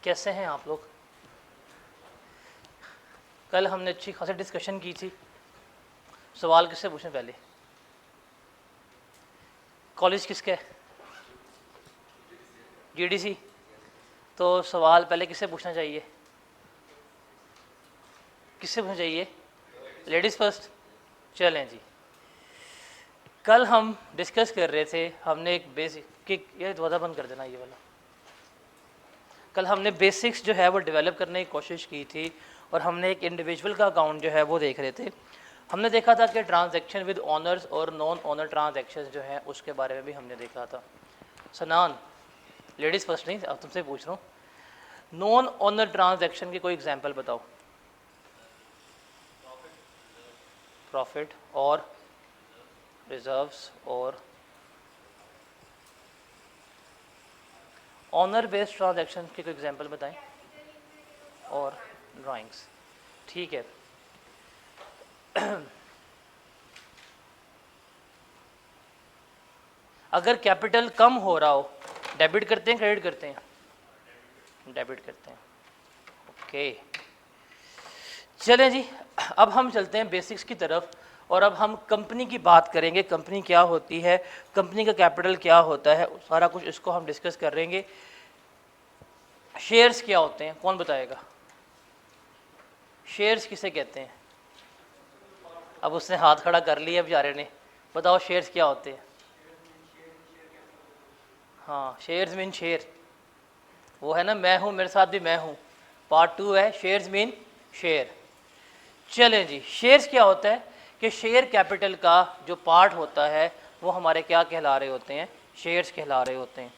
कैसे हैं आप लोग? कल हमने अच्छी खासी डिस्कशन की थी। सवाल किससे पूछें पहले? कॉलेज किसका है? जीडीसी। तो सवाल पहले किससे पूछना चाहिए? किससे पूछना चाहिए? Ladies first. चलें जी, कल हम डिस्कस कर रहे थे, हमने एक बेसिक, ये दरवाज़ा बंद कर देना ये वाला। कल हमने बेसिक्स जो है वो डेवलप करने की कोशिश की थी और हमने एक इंडिविजुअल का अकाउंट जो है वो देख रहे थे। हमने देखा था कि ट्रांजैक्शन विद ऑनर्स और नॉन ऑनर ट्रांजैक्शन जो है उसके बारे में भी हमने देखा था। सनान, लेडीज़ फर्स्ट नहीं, अब तुमसे पूछ रहा हूँ, नॉन ऑनर ट्रांजैक्शन की कोई एग्जांपल बताओ। प्रॉफिट और रिजर्व्स और ऑनर बेस्ड ट्रांजैक्शन की कोई एग्जांपल बताएं। और ड्राइंग्स, ठीक है। अगर कैपिटल कम हो रहा हो, डेबिट करते हैं क्रेडिट करते हैं? डेबिट करते हैं। ओके, चलें जी, अब हम चलते हैं बेसिक्स की तरफ और अब हम कंपनी की बात करेंगे। कंपनी क्या होती है, कंपनी का कैपिटल क्या होता है, सारा कुछ इसको हम डिस्कस करेंगे। शेयर्स क्या होते हैं, कौन बताएगा? शेयर्स किसे कहते हैं? अब उसने हाथ खड़ा कर लिया बेचारे ने, बताओ शेयर्स क्या होते हैं? हाँ, शेयर्स मीन शेयर, वो है ना, मैं हूँ मेरे साथ भी मैं हूँ, पार्ट 2 है शेयर्स मीन शेयर। चलें जी, शेयर्स क्या होता है कि शेयर कैपिटल का जो पार्ट होता है वो हमारे क्या कहला रहे होते हैं? शेयर्स कहला रहे होते हैं।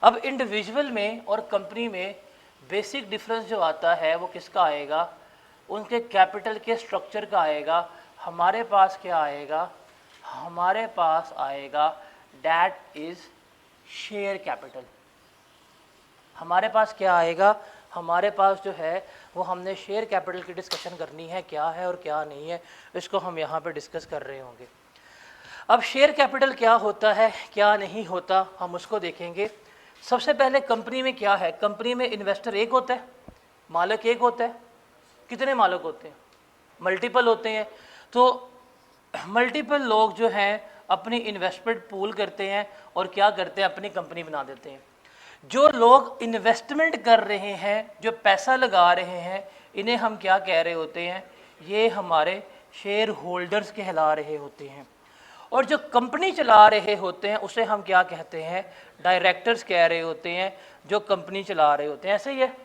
अब इंडिविजुअल में और कंपनी में बेसिक डिफरेंस जो आता है वो किसका आएगा? उनके कैपिटल के स्ट्रक्चर का आएगा। हमारे पास क्या आएगा? हमारे पास आएगा दैट इज शेयर कैपिटल। हमारे पास क्या आएगा? हमारे पास जो है वो हमने शेयर कैपिटल की डिस्कशन करनी है, क्या है और क्या नहीं है, इसको हम यहाँ पे डिस्कस कर रहे होंगे। अब शेयर कैपिटल क्या होता है क्या नहीं होता हम उसको देखेंगे। सबसे पहले कंपनी में क्या है? कंपनी में इन्वेस्टर एक होता है, मालिक एक होता है। कितने मालिक होते हैं? मल्टीपल होते हैं। तो मल्टीपल लोग जो हैं अपनी इन्वेस्टमेंट पूल करते हैं और क्या करते हैं? अपनी कंपनी बना देते हैं। जो लोग इन्वेस्टमेंट कर रहे हैं, जो पैसा लगा रहे हैं, इन्हें हम क्या कह रहे होते हैं? ये हमारे शेयर होल्डर्स कहला रहे होते हैं। और जो कंपनी चला रहे होते हैं उसे हम क्या कहते हैं? डायरेक्टर्स कह रहे होते हैं, जो कंपनी चला रहे होते हैं। ऐसे ही है।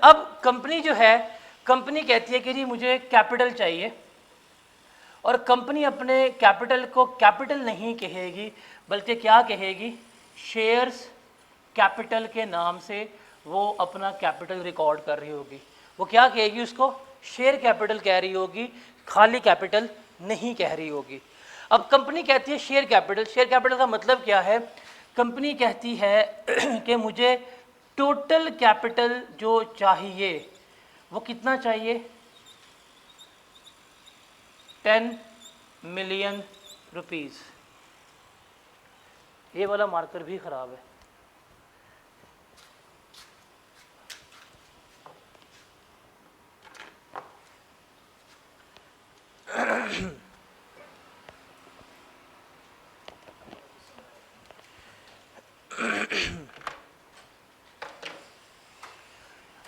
अब कंपनी जो है, कंपनी कहती है कि जी मुझे कैपिटल चाहिए, और कंपनी अपने कैपिटल को कैपिटल नहीं कहेगी बल्कि क्या कहेगी? शेयर्स कैपिटल के नाम से वो अपना कैपिटल रिकॉर्ड कर रही होगी। वो क्या कहेगी? उसको शेयर कैपिटल कह रही होगी, खाली कैपिटल नहीं कह रही होगी। अब कंपनी कहती है शेयर कैपिटल। शेयर कैपिटल का मतलब क्या है? कंपनी कहती है कि मुझे टोटल कैपिटल जो चाहिए वो कितना चाहिए? 10 मिलियन रुपीस। ये वाला मार्कर भी खराब है।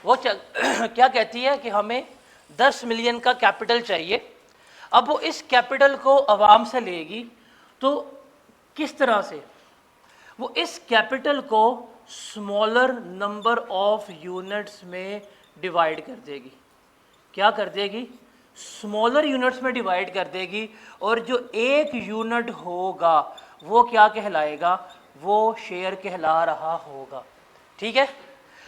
वो क्या कहती है कि हमें 10 मिलियन का कैपिटल चाहिए। अब वो इस कैपिटल को आवाम से लेगी तो किस तरह से? वो इस कैपिटल को स्मॉलर नंबर ऑफ यूनिट्स में डिवाइड कर देगी। क्या कर देगी? स्मॉलर यूनिट्स में डिवाइड कर देगी। और जो एक यूनिट होगा वो क्या कहलाएगा? वो शेयर कहला रहा होगा। ठीक है।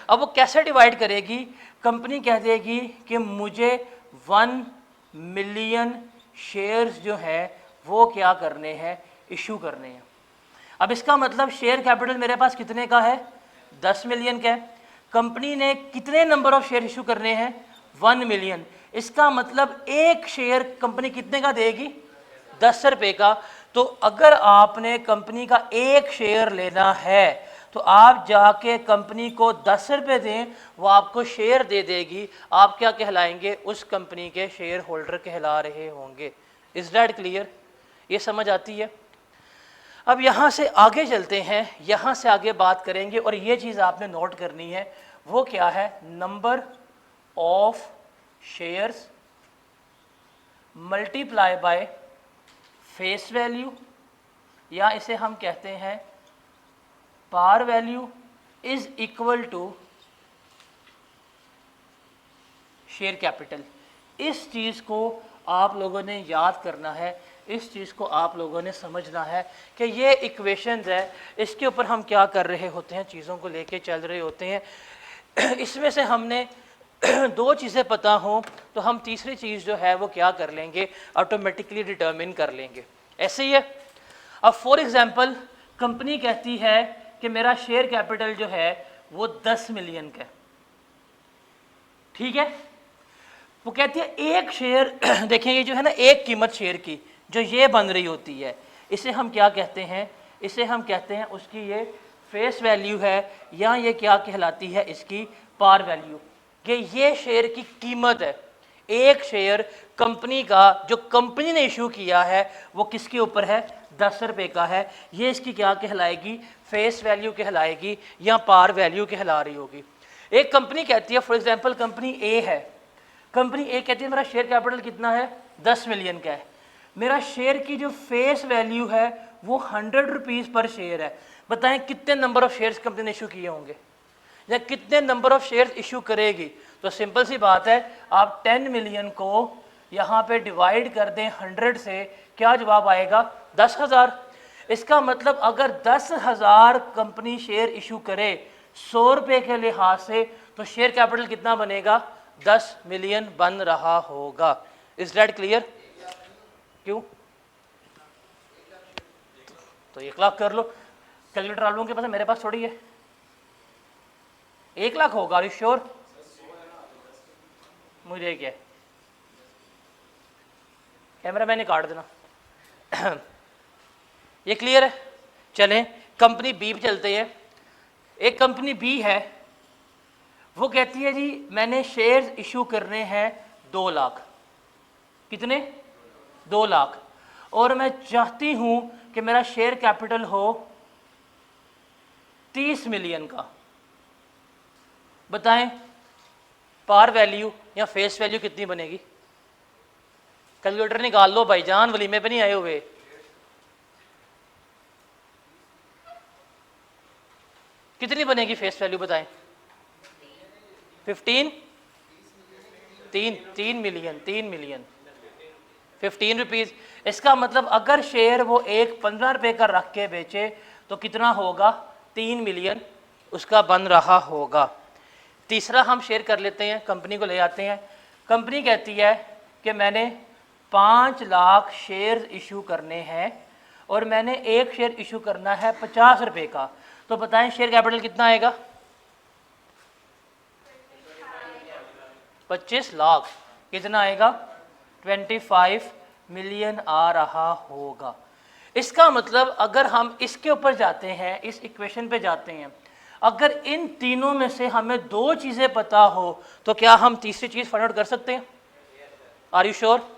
अब वो कैसे डिवाइड करेगी? कंपनी कह देगी कि मुझे 1 मिलियन शेयर्स जो है वो क्या करने हैं? इशू करने हैं। अब इसका मतलब शेयर कैपिटल मेरे पास कितने का है? 10 मिलियन का है। कंपनी ने कितने नंबर ऑफ शेयर इशू करने हैं? 1 मिलियन। इसका मतलब एक शेयर कंपनी कितने का देगी? 10 रुपये का। तो अगर आपने कंपनी का एक शेयर लेना है तो आप जाके कंपनी को 10 रुपये दें, वो आपको शेयर दे देगी, आप क्या कहलाएंगे? उस कंपनी के शेयर होल्डर कहला रहे होंगे। Is that clear? ये समझ आती है? अब यहाँ से आगे चलते हैं, यहाँ से आगे बात करेंगे और ये चीज़ आपने नोट करनी है, वो क्या है? Number of shares multiply by face value, या इसे हम कहते हैं par value, is equal to share capital. इस चीज़ को आप लोगों ने याद करना है, इस चीज़ को आप लोगों ने समझना है कि ये इक्वेशंस है, इसके ऊपर हम क्या कर रहे होते हैं, चीज़ों को लेके चल रहे होते हैं। इसमें से हमने दो चीज़ें पता हों तो हम तीसरी चीज़ जो है वो क्या कर लेंगे? ऑटोमेटिकली डिटर्मिन कर लेंगे। ऐसे ही है। अब फॉर एग्जांपल कंपनी कहती है कि मेरा शेयर कैपिटल जो है वो 10 मिलियन का है, ठीक है। वो कहती है एक शेयर देखें, ये जो है ना एक कीमत शेयर की जो ये बन रही होती है, इसे हम क्या कहते हैं? इसे हम कहते हैं उसकी ये फेस वैल्यू है, या ये क्या कहलाती है? इसकी पार वैल्यू। ये शेयर की कीमत है। एक शेयर कंपनी का जो कंपनी ने इशू किया है वो किसके ऊपर है? 10 रुपये का है। ये इसकी क्या कहलाएगी? फेस वैल्यू कहलाएगी या पार वैल्यू कहला रही होगी। एक कंपनी कहती है, फॉर एग्जांपल कंपनी ए है, कंपनी ए कहती है मेरा शेयर कैपिटल कितना है? 10 मिलियन का है, मेरा शेयर की जो फेस वैल्यू है वो 100 रुपीज़ पर शेयर है। बताएं कितने नंबर ऑफ शेयर्स कंपनी ने इशू किए होंगे, या कितने नंबर ऑफ शेयर्स इशू करेगी? तो सिंपल सी बात है, आप 10 मिलियन को यहाँ पे डिवाइड कर दें 100 से, क्या जवाब आएगा? 10,000। इसका मतलब अगर 10,000 कंपनी शेयर इशू करे 100 रुपये के लिहाज से, तो शेयर कैपिटल कितना बनेगा? 10 मिलियन बन रहा होगा। Is that clear? क्यों? तो 1 लाख कर लो। कैलकुलेटर आप लोगों के पास है, मेरे पास थोड़ी है। 1 लाख होगा। Are sure? मुझे क्या है, कैमरा मैंने काट देना। ये क्लियर है? चलें कंपनी बी पे चलते हैं। एक कंपनी बी है, वो कहती है जी मैंने शेयर्स इशू करने हैं 2 लाख। कितने? 2 लाख। और मैं चाहती हूं कि मेरा शेयर कैपिटल हो 30 मिलियन का। बताएं पार वैल्यू या फेस वैल्यू कितनी बनेगी? कैलकुलेटर निकाल लो भाईजान, वलीमे पे नहीं आए हुए। कितनी बनेगी फेस वैल्यू? बताएं। 15? 3 मिलियन 15 रुपीज़। इसका मतलब अगर शेयर वो एक 15 रुपये का रख के बेचे तो कितना होगा? 3 मिलियन उसका बन रहा होगा। तीसरा हम शेयर कर लेते हैं, कंपनी को ले आते हैं। कंपनी कहती है कि मैंने 5 लाख शेयर इशू करने हैं और मैंने एक शेयर इशू करना है 50 रुपये का। तो बताएं शेयर कैपिटल कितना आएगा? 25 लाख। कितना आएगा? 25 मिलियन आ रहा होगा। इसका मतलब अगर हम इसके ऊपर जाते हैं, इस इक्वेशन पे जाते हैं, अगर इन तीनों में से हमें 2 चीज़ें पता हो तो क्या हम तीसरी चीज़ फाइंड आउट कर सकते हैं? Are you sure?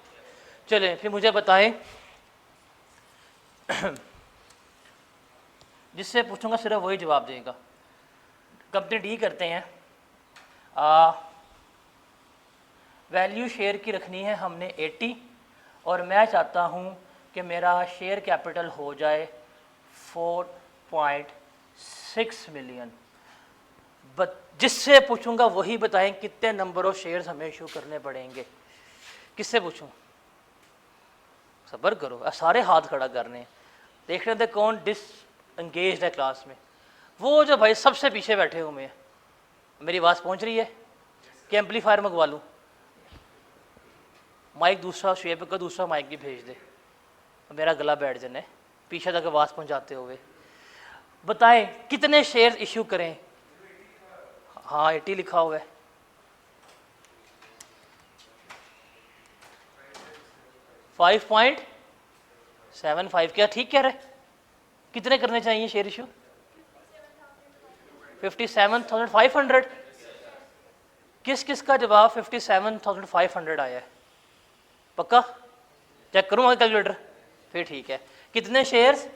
चलें फिर मुझे बताएं। जिससे पूछूंगा सिर्फ वही जवाब देगा। कंपनी डी करते हैं, वैल्यू शेयर की रखनी है हमने 80 और मैं चाहता हूँ कि मेरा शेयर कैपिटल हो जाए 4.6 मिलियन। जिससे पूछूंगा वही बताएं कितने नंबर ऑफ शेयर्स हमें इशू करने पड़ेंगे। किससे पूछूं? सब्र करो, सारे हाथ खड़ा करने। देख रहे थे कौन डिसएंगेज्ड है क्लास में? वो जो भाई सबसे पीछे बैठे हुए हैं। मेरी आवाज़ पहुंच रही है कि एम्पलीफायर मंगवा लूँ? माइक दूसरा, शेप का दूसरा माइक भी भेज दे, मेरा गला बैठ जाने पीछे तक आवाज़ पहुंचाते हुए। बताएं कितने शेयर इशू करें? हाँ 80 लिखा हुआ है। $5.75 क्या ठीक कह रहे? कितने करने चाहिए शेयर इशू? 57,500। किस किस का जवाब 57,500 आया है? पक्का? चेक करूँ कैलकुलेटर? फिर ठीक है। कितने शेयर्स?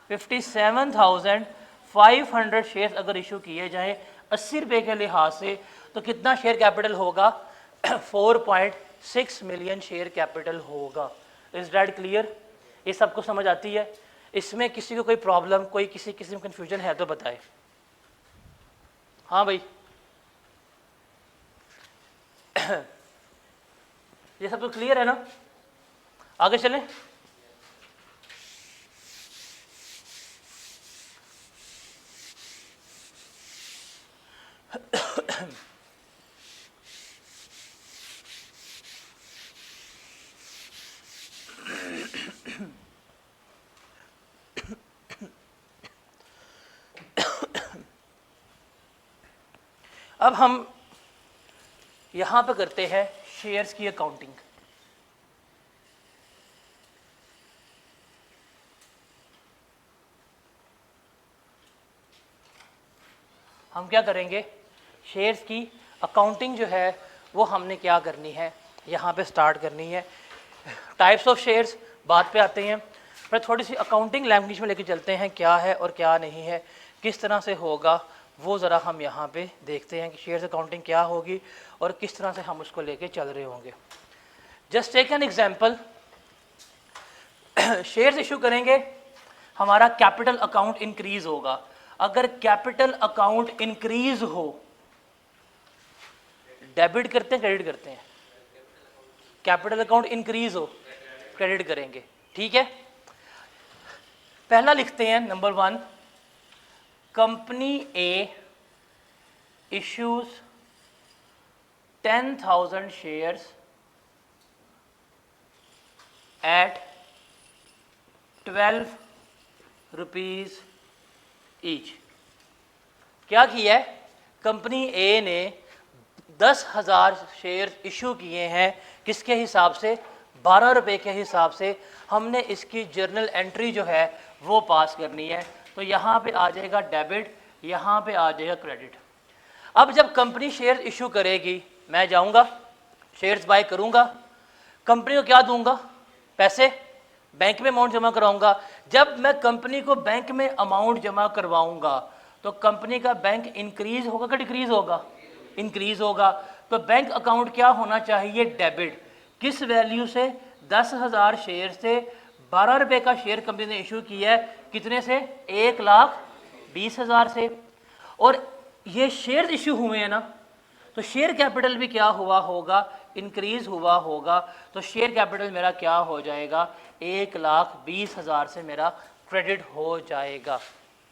57,500 शेयर्स अगर इशू किए जाएं 80 रुपये के लिहाज से, तो कितना शेयर कैपिटल होगा? 4.6 मिलियन शेयर कैपिटल होगा। Is that clear? ये सबको समझ आती है? इसमें किसी को कोई प्रॉब्लम, कोई किसी किसी में कन्फ्यूजन है तो बताए। हाँ भाई, ये सब तो क्लियर है ना? आगे चलें। अब हम यहां पे करते हैं शेयर्स की अकाउंटिंग। हम क्या करेंगे? शेयर्स की अकाउंटिंग जो है वो हमने क्या करनी है, यहाँ पे स्टार्ट करनी है। टाइप्स ऑफ शेयर्स बात पे आते हैं, पर थोड़ी सी अकाउंटिंग लैंग्वेज में लेके चलते हैं, क्या है और क्या नहीं है, किस तरह से होगा वो ज़रा हम यहाँ पे देखते हैं कि शेयर्स अकाउंटिंग क्या होगी और किस तरह से हम उसको लेके चल रहे होंगे। Just take an example. Shares issue करेंगे, हमारा कैपिटल अकाउंट इंक्रीज होगा। अगर कैपिटल अकाउंट इंक्रीज हो, डेबिट करते हैं क्रेडिट करते हैं? कैपिटल अकाउंट इंक्रीज हो, क्रेडिट करेंगे। ठीक है, पहला लिखते हैं number 1, company A issues 10,000 shares at 12 rupees each. क्या किया है? कंपनी ए ने 10,000 शेयर इशू किए हैं, किसके हिसाब से? 12 रुपये के हिसाब से। हमने इसकी जर्नल एंट्री जो है वो पास करनी है। तो यहाँ पे आ जाएगा डेबिट, यहाँ पे आ जाएगा क्रेडिट। अब जब कंपनी शेयर इशू करेगी, मैं जाऊँगा शेयर्स बाय करूँगा, कंपनी को क्या दूंगा? पैसे, बैंक में अमाउंट जमा कराऊंगा। जब मैं कंपनी को बैंक में अमाउंट जमा करवाऊंगा तो कंपनी का बैंक इंक्रीज होगा कि डिक्रीज होगा? इंक्रीज होगा। तो बैंक अकाउंट क्या होना चाहिए? डेबिट। किस वैल्यू से? 10,000 शेयर से। 12 रुपये का शेयर कंपनी ने इशू किया है, कितने से? 1,20,000 से। और ये शेयर इशू हुए हैं ना, तो शेयर कैपिटल भी क्या हुआ होगा? इंक्रीज हुआ होगा। तो शेयर कैपिटल मेरा क्या हो जाएगा? 1,20,000 से मेरा क्रेडिट हो जाएगा।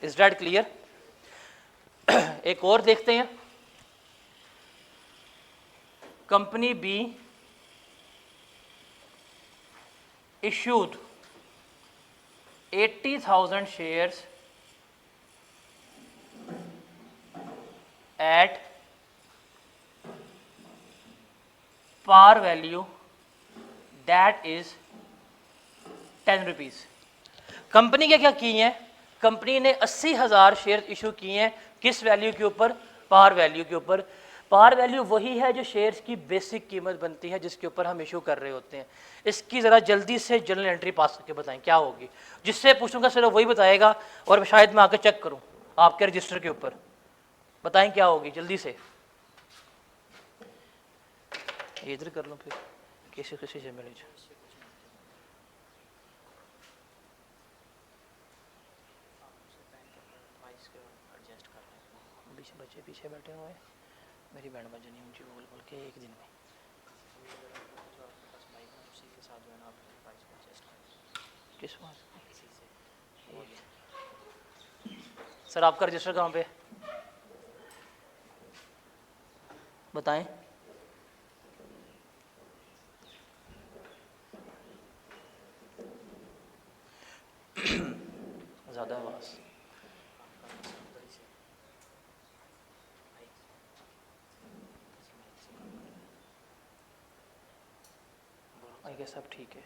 Is that clear? एक और देखते हैं। Company be issued 80,000 shares at par value that is 10 rupees. Company के क्या किए हैं? कंपनी ने 80,000 शेयर इशू किए हैं, किस वैल्यू के ऊपर? पार वैल्यू के ऊपर। पार वैल्यू वही है जो शेयर्स की बेसिक कीमत बनती है जिसके ऊपर हम इशू कर रहे होते हैं। इसकी ज़रा जल्दी से जर्नल एंट्री पास करके बताएं क्या होगी। जिससे पूछूंगा सिर्फ वही बताएगा, और शायद मैं आके चेक करूं आपके रजिस्टर के ऊपर। बताएं क्या होगी जल्दी से। इधर कर लो फिर, किसी किसी से मिले जो बच्चे पीछे बैठे हुए हैं। मेरी बैंड बजनी ऊंची बोल बोल के एक दिन में। किस बात? सर आपका रजिस्टर कहाँ पे? बताएं। ज़्यादा आवाज़। आगे सब ठीक है?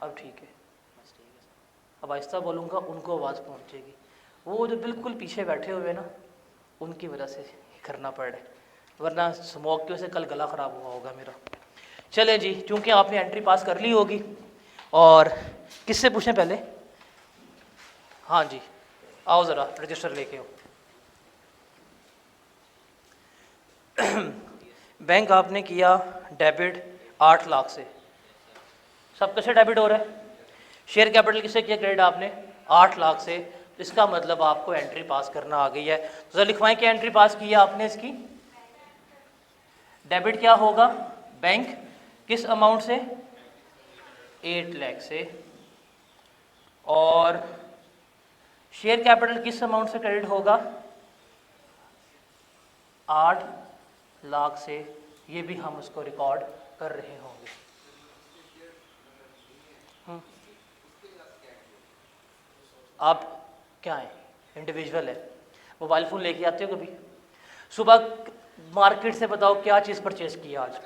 अब ठीक है। अब आहिस्ता बोलूँगा, उनको आवाज़ पहुँचेगी। वो जो बिल्कुल पीछे बैठे हुए ना, उनकी वजह से करना पड़ रहा है, वरना स्मोक की वजह से कल गला ख़राब हुआ होगा मेरा। चले जी, क्योंकि आपने एंट्री पास कर ली होगी, और किससे पूछें पहले? हाँ जी, आओ ज़रा रजिस्टर लेके आओ। बैंक आपने किया डेबिट 8 लाख से, सब कैसे डेबिट हो रहा है? शेयर कैपिटल किससे किया क्रेडिट आपने? 8 लाख से। तो इसका मतलब आपको एंट्री पास करना आ गई है। तो लिखवाएं क्या एंट्री पास की है आपने इसकी? डेबिट क्या होगा? बैंक किस अमाउंट से? 8 लाख से। और शेयर कैपिटल किस अमाउंट से क्रेडिट होगा? 8 लाख से। ये भी हम उसको रिकॉर्ड कर रहे होंगे। आप क्या है, इंडिविजुअल है, मोबाइल फ़ोन लेके आते हो कभी? सुबह मार्केट से बताओ क्या चीज़ परचेज़ की है आज?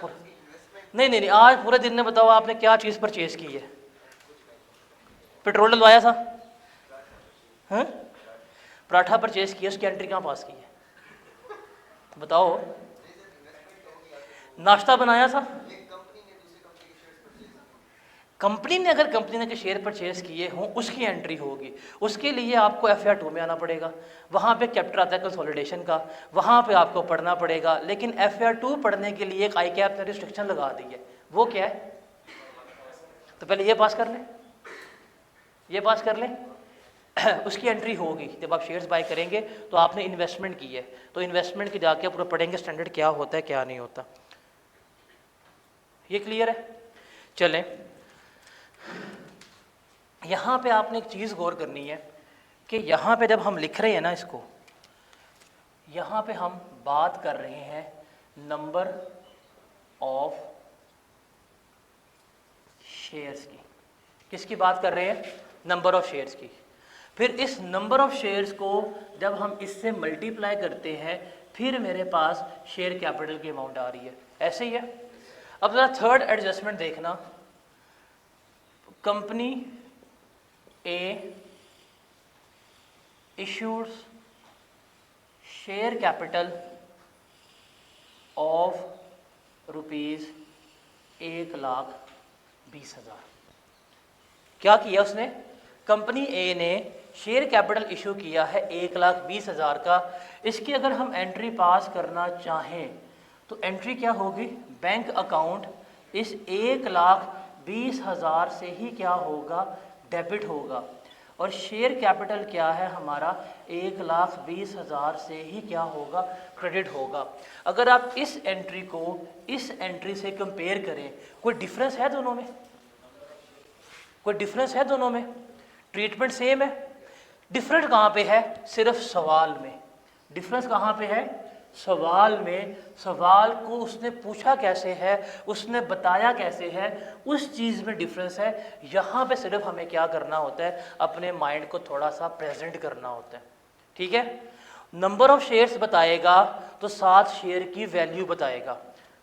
नहीं, आज पूरे दिन में बताओ आपने क्या चीज़ परचेज़ की है? पेट्रोल डलवाया था? हाँ, पराठा परचेज़ किया, उसकी एंट्री कहाँ पास की है बताओ? नाश्ता बनाया था? कंपनी ने, अगर कंपनी ने के शेयर परचेज किए हों उसकी एंट्री होगी। उसके लिए आपको FR2 में आना पड़ेगा, वहाँ पे चैप्टर आता है कंसोलिडेशन का, वहाँ पे आपको पढ़ना पड़ेगा। लेकिन FR2 पढ़ने के लिए एक ICAP ने रिस्ट्रिक्शन लगा दी है, वो क्या है? तो पहले ये पास कर लें, ये पास कर लें उसकी एंट्री होगी। जब आप शेयर्स बाय करेंगे तो आपने इन्वेस्टमेंट की है, तो इन्वेस्टमेंट की जाके पूरा पढ़ेंगे स्टैंडर्ड क्या होता है क्या नहीं होता। ये क्लियर है? चलें, यहाँ पे आपने एक चीज़ गौर करनी है कि यहाँ पे जब हम लिख रहे हैं ना इसको, यहाँ पे हम बात कर रहे हैं नंबर ऑफ शेयर्स की। किसकी बात कर रहे हैं? नंबर ऑफ शेयर्स की। फिर इस नंबर ऑफ शेयर्स को जब हम इससे मल्टीप्लाई करते हैं, फिर मेरे पास शेयर कैपिटल की अमाउंट आ रही है। ऐसे ही है। अब ज़रा थर्ड एडजस्टमेंट देखना, company A issued share capital of ₹1,20,000। क्या किया उसने? कंपनी ए ने शेयर कैपिटल इशू किया है 1,20,000 का। इसकी अगर हम एंट्री पास करना चाहें तो एंट्री क्या होगी? बैंक अकाउंट इस 1,20,000 से ही क्या होगा? डेबिट होगा। और शेयर कैपिटल क्या है हमारा? 1,20,000 से ही क्या होगा? क्रेडिट होगा। अगर आप इस एंट्री को इस एंट्री से कंपेयर करें, कोई डिफरेंस है दोनों में? कोई डिफरेंस है दोनों में? ट्रीटमेंट सेम है। डिफरेंट कहाँ पे है? सिर्फ सवाल में। डिफरेंस कहाँ पे है? सवाल में। सवाल को उसने पूछा कैसे है, उसने बताया कैसे है, उस चीज़ में डिफरेंस है। यहाँ पे सिर्फ हमें क्या करना होता है? अपने माइंड को थोड़ा सा प्रेजेंट करना होता है। ठीक है? नंबर ऑफ शेयर्स बताएगा तो 7 शेयर की वैल्यू बताएगा।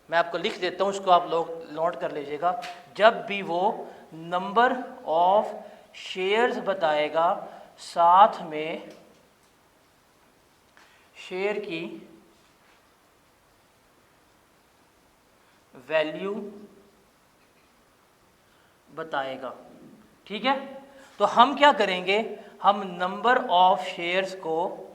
मैं आपको लिख देता हूँ, उसको आप लोग नोट कर लीजिएगा। जब भी वो नंबर ऑफ शेयर्स बताएगा, साथ में शेयर की वैल्यू बताएगा। ठीक है? तो हम क्या करेंगे? हम नंबर ऑफ शेयर्स को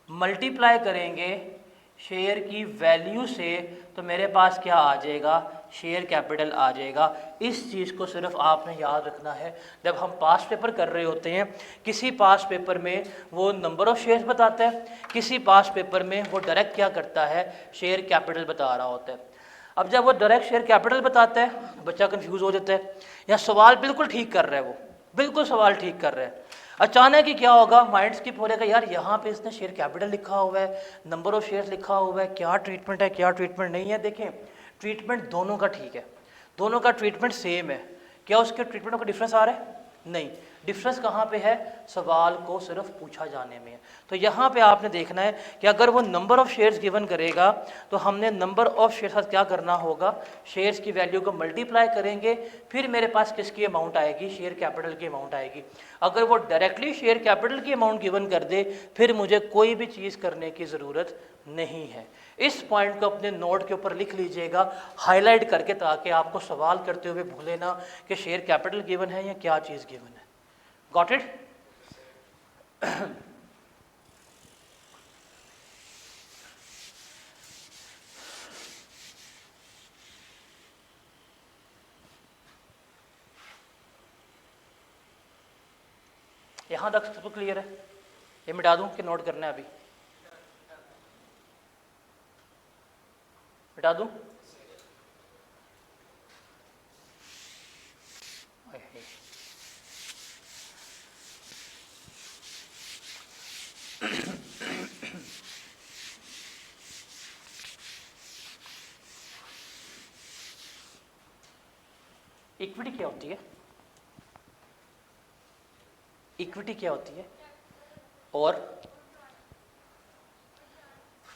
मल्टीप्लाई करेंगे शेयर की वैल्यू से, तो मेरे पास क्या आ जाएगा? शेयर कैपिटल आ जाएगा। इस चीज़ को सिर्फ आपने याद रखना है। जब हम पास पेपर कर रहे होते हैं, किसी पास पेपर में वो नंबर ऑफ शेयर्स बताता है, किसी पास पेपर में वो डायरेक्ट क्या करता है? शेयर कैपिटल बता रहा होता है। अब जब वो डायरेक्ट शेयर कैपिटल बताता है, बच्चा कंफ्यूज हो जाता है। या सवाल बिल्कुल ठीक कर रहा है, वो बिल्कुल सवाल ठीक कर रहा है, अचानक ही क्या होगा? माइंड स्किप हो रहेगा, यार यहाँ पे इसने शेयर कैपिटल लिखा हुआ है, नंबर ऑफ शेयर्स लिखा हुआ है, क्या ट्रीटमेंट है क्या ट्रीटमेंट नहीं है। देखें, ट्रीटमेंट दोनों का ठीक है, दोनों का ट्रीटमेंट सेम है। क्या उसके ट्रीटमेंट का डिफरेंस आ रहा है? नहीं। डिफरेंस कहाँ पे है, सवाल को सिर्फ पूछा जाने में है। तो यहाँ पे आपने देखना है कि अगर वो नंबर ऑफ शेयर्स गिवन करेगा तो हमने नंबर ऑफ शेयर साथ क्या करना होगा, शेयर्स की वैल्यू को मल्टीप्लाई करेंगे, फिर मेरे पास किसकी अमाउंट आएगी, शेयर कैपिटल की अमाउंट आएगी। अगर वो डायरेक्टली शेयर कैपिटल की अमाउंट गिवन कर दे फिर मुझे कोई भी चीज़ करने की ज़रूरत नहीं है। इस पॉइंट को अपने नोट के ऊपर लिख लीजिएगा हाईलाइट करके, ताकि आपको सवाल करते हुए भूले ना कि शेयर कैपिटल गिवन है या क्या चीज़ गिवन है। Got it? यहाँ तक सब क्लियर है? ये मिटा दूं कि नोट करना है अभी? मिटा दूं? इक्विटी क्या होती है? इक्विटी क्या होती है? और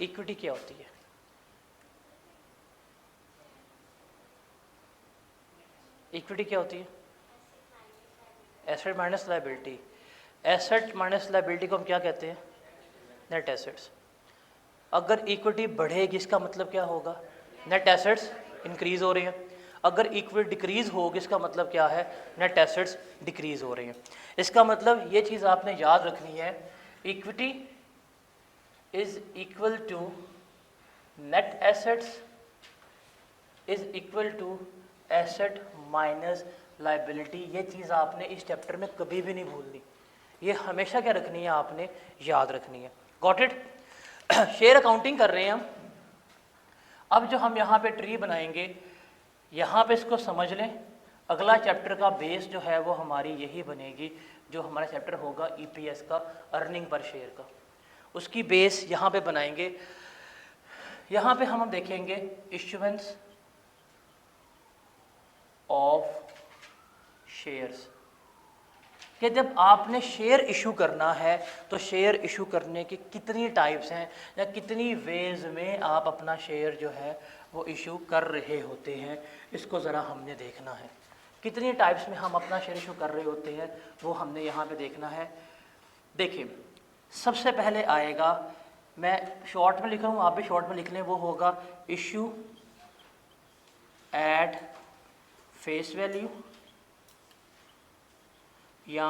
इक्विटी क्या होती है? इक्विटी क्या होती है? Asset minus liability. Asset minus liability को हम क्या कहते हैं? Net assets. अगर इक्विटी बढ़ेगी इसका मतलब क्या होगा? नेट एसेट्स इंक्रीज हो रहे हैं। अगर इक्विटी डिक्रीज होगी इसका मतलब क्या है? नेट एसेट्स डिक्रीज हो रहे हैं। इसका मतलब ये चीज़ आपने याद रखनी है, equity is equal to net assets is equal to asset minus liability. ये चीज़ आपने इस चैप्टर में कभी भी नहीं भूलनी, ये हमेशा क्या रखनी है, आपने याद रखनी है। Got it? शेयर अकाउंटिंग कर रहे हैं हम। अब जो हम यहाँ पे ट्री बनाएंगे, यहाँ पे इसको समझ लें, अगला चैप्टर का बेस जो है वो हमारी यही बनेगी, जो हमारा चैप्टर होगा ईपीएस का, अर्निंग पर शेयर का, उसकी बेस यहाँ पे बनाएंगे। यहाँ पे हम देखेंगे इश्यूएंस ऑफ शेयर्स, कि जब आपने शेयर इशू करना है तो शेयर इशू करने की कितनी टाइप्स हैं या कितनी वेज में आप अपना शेयर जो है वो इशू कर रहे होते हैं, इसको ज़रा हमने देखना है। कितनी टाइप्स में हम अपना शेयर इशू कर रहे होते हैं वो हमने यहाँ पे देखना है। देखिए, सबसे पहले आएगा, मैं शॉर्ट में लिख रहा हूँ, आप भी शॉर्ट में लिख लें, वो होगा इशू एट फेस वैल्यू या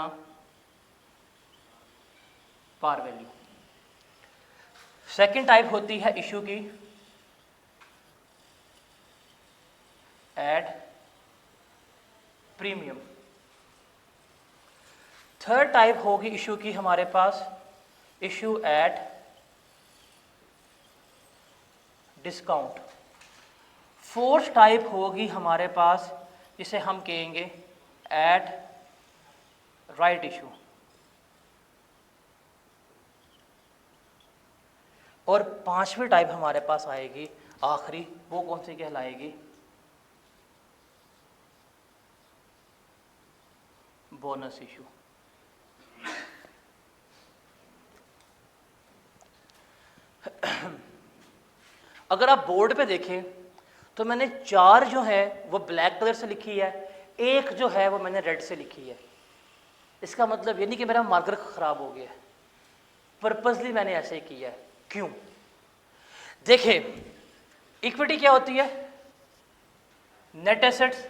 पार वैल्यू। सेकंड टाइप होती है इशू की एट प्रीमियम। थर्ड टाइप होगी इशू की हमारे पास issue at discount. Fourth type होगी हमारे पास जिसे हम कहेंगे एट राइट इशू। और पांचवी टाइप हमारे पास आएगी आखिरी, वो कौन सी कहलाएगी? Bonus issue. अगर आप बोर्ड पे देखें तो मैंने 4 जो है वो ब्लैक कलर से लिखी है, एक जो है वो मैंने रेड से लिखी है। इसका मतलब ये नहीं कि मेरा मार्कर खराब हो गया है, पर्पसली मैंने ऐसे ही किया है। क्यों? देखिए, इक्विटी क्या होती है? Net assets.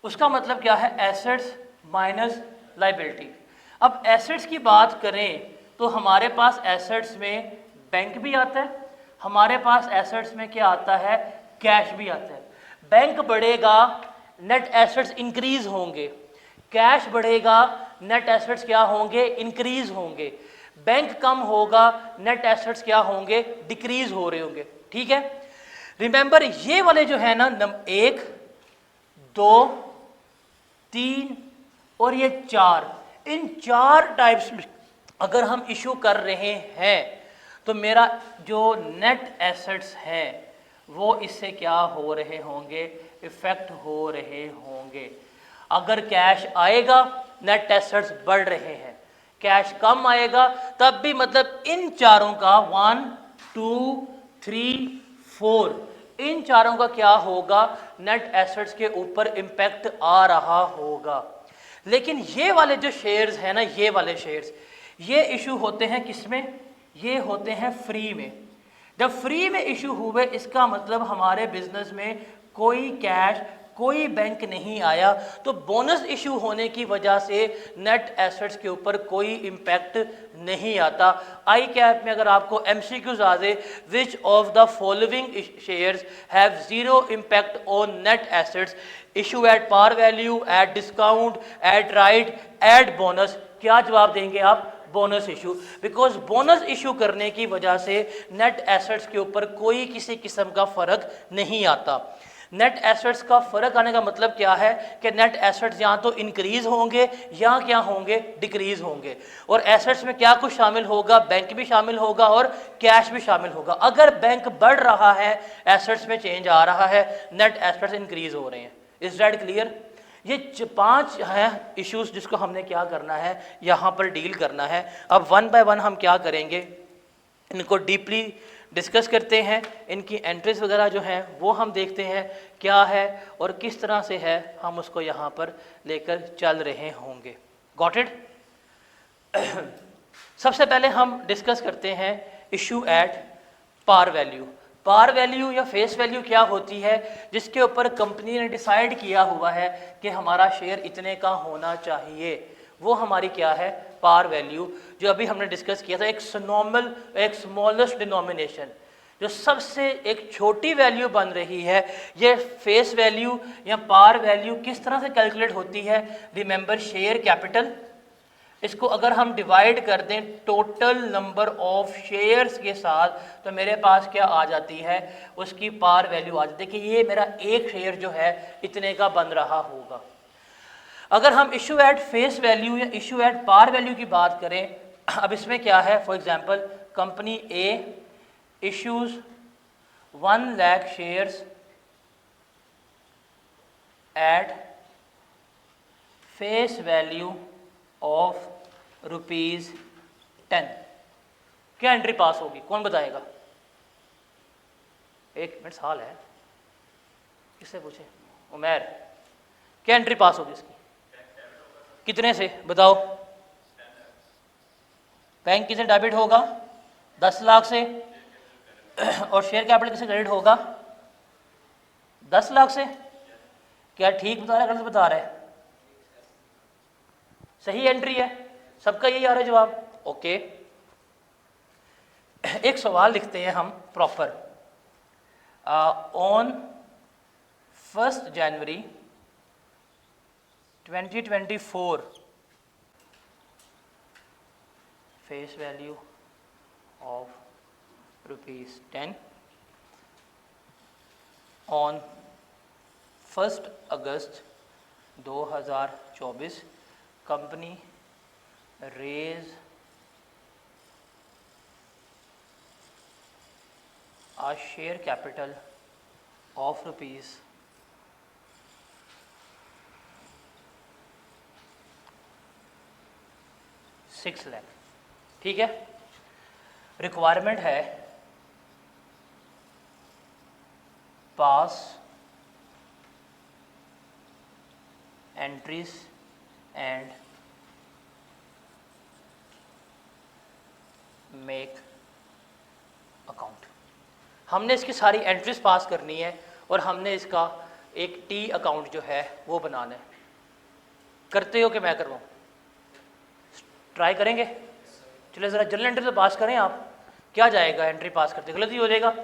उसका मतलब क्या है? Assets minus liability. अब एसेट्स की बात करें तो हमारे पास एसेट्स में बैंक भी आता है, हमारे पास एसेट्स में क्या आता है? कैश भी आता है। बैंक बढ़ेगा, नेट एसेट्स इंक्रीज होंगे, कैश बढ़ेगा, नेट एसेट्स क्या होंगे? इंक्रीज होंगे। बैंक कम होगा, नेट एसेट्स क्या होंगे? डिक्रीज हो रहे होंगे। ठीक है, रिमेंबर ये वाले जो है ना, 1 2 3 और ये 4, इन 4 टाइप्स में अगर हम इशू कर रहे हैं तो मेरा जो नेट एसेट्स है वो इससे क्या हो रहे होंगे? इफेक्ट हो रहे होंगे। अगर कैश आएगा नेट एसेट्स बढ़ रहे हैं। कैश कम आएगा तब भी मतलब इन चारों का 1 2 3 4 इन चारों का क्या होगा, नेट एसेट्स के ऊपर इम्पैक्ट आ रहा होगा। लेकिन ये वाले जो शेयर्स हैं ना, ये वाले शेयर्स, ये इशू होते हैं किसमें, ये होते हैं फ्री में। जब फ्री में इशू हुए इसका मतलब हमारे बिजनेस में कोई कैश, कोई बैंक नहीं आया, तो बोनस इशू होने की वजह से नेट एसेट्स के ऊपर कोई इम्पैक्ट नहीं आता। आई कैप में अगर आपको एमसीक्यूज आ जाए, which of the following shares have zero impact on net assets, issue at par value, at discount, at right, at bonus, क्या जवाब देंगे आप, bonus issue. Because bonus issue करने की वजह से नेट एसेट्स के ऊपर कोई किसी किस्म का फर्क नहीं आता। नेट एसेट्स का फर्क आने का मतलब क्या है कि नेट एसेट्स या तो इंक्रीज होंगे या क्या होंगे, डिक्रीज होंगे। और एसेट्स में क्या कुछ शामिल होगा, बैंक भी शामिल होगा और कैश भी शामिल होगा। अगर बैंक बढ़ रहा है, एसेट्स में चेंज आ रहा है, नेट एसेट्स इंक्रीज हो रहे हैं। Is that clear? ये 5 हैं इश्यूज जिसको हमने क्या करना है, यहाँ पर डील करना है। अब 1 बाय 1 हम क्या करेंगे, इनको डीपली डिस्कस करते हैं। इनकी एंट्रीज वगैरह जो हैं वो हम देखते हैं क्या है और किस तरह से है, हम उसको यहाँ पर लेकर चल रहे होंगे। Got it? सबसे पहले हम डिस्कस करते हैं issue at par value. Par value या फेस वैल्यू क्या होती है, जिसके ऊपर कंपनी ने डिसाइड किया हुआ है कि हमारा शेयर इतने का होना चाहिए, वो हमारी क्या है, पार वैल्यू। जो अभी हमने डिस्कस किया था, एक नॉर्मल, एक स्मॉलेस्ट डिनोमिनेशन, जो सबसे एक छोटी वैल्यू बन रही है, ये फेस वैल्यू या पार वैल्यू किस तरह से कैलकुलेट होती है। रिमेंबर शेयर कैपिटल, इसको अगर हम डिवाइड कर दें टोटल नंबर ऑफ शेयर्स के साथ, तो मेरे पास क्या आ जाती है, उसकी पार वैल्यू आ जाती है कि ये मेरा एक शेयर जो है इतने का बन रहा होगा। अगर हम इशू एट फेस वैल्यू या इशू एट पार वैल्यू की बात करें, अब इसमें क्या है, for example company A issues 1 lakh shares at face value of ₹10। क्या एंट्री पास होगी, कौन बताएगा? एक मिनट, साल है, किससे पूछे, उमैर, क्या एंट्री पास होगी इसकी, कितने से बताओ? बैंक किसे डेबिट होगा, 10 लाख से, और शेयर कैपिटल किसे क्रेडिट होगा, 10 लाख से। क्या ठीक बता रहा है, गलत बता रहा है? सही एंट्री है, सबका यही आ रहा है जवाब। ओके, एक सवाल लिखते हैं हम proper. On 1 January 2024 face value of ₹10, on 1 August 2024 company raise a share capital of ₹6 lakh. ठीक है, रिक्वायरमेंट है pass entries and make account. हमने इसकी सारी एंट्रीज पास करनी है और हमने इसका एक टी अकाउंट जो है वो बनाना है। करते हो कि मैं करवाऊँ? ट्राई करेंगे? चलिए ज़रा जनरल एंट्री तो पास करें आप। क्या जाएगा एंट्री पास करते, गलत ही हो जाएगा।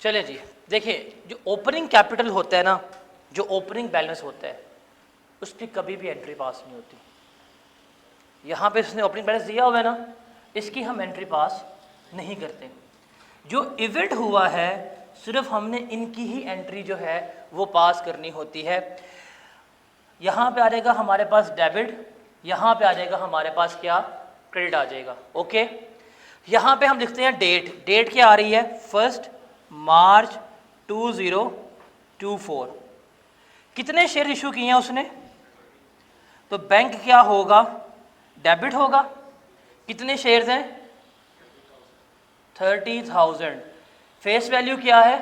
चले जी, देखिए जो ओपनिंग कैपिटल होता है ना, जो ओपनिंग बैलेंस होता है, उसकी कभी भी एंट्री पास नहीं होती। यहाँ पे इसने ओपनिंग बैलेंस दिया हुआ है ना, इसकी हम एंट्री पास नहीं करते। जो इवेंट हुआ है सिर्फ हमने इनकी ही एंट्री जो है वो पास करनी होती है। यहाँ पे आ जाएगा हमारे पास डेबिट, यहाँ पे आ जाएगा हमारे पास क्या, क्रेडिट आ जाएगा। ओके, यहाँ पे हम लिखते हैं डेट। डेट क्या आ रही है, 1 मार्च 2024। कितने शेयर इशू किए हैं उसने, तो बैंक क्या होगा, डेबिट होगा। कितने शेयर्स हैं, 30,000। फेस वैल्यू क्या है,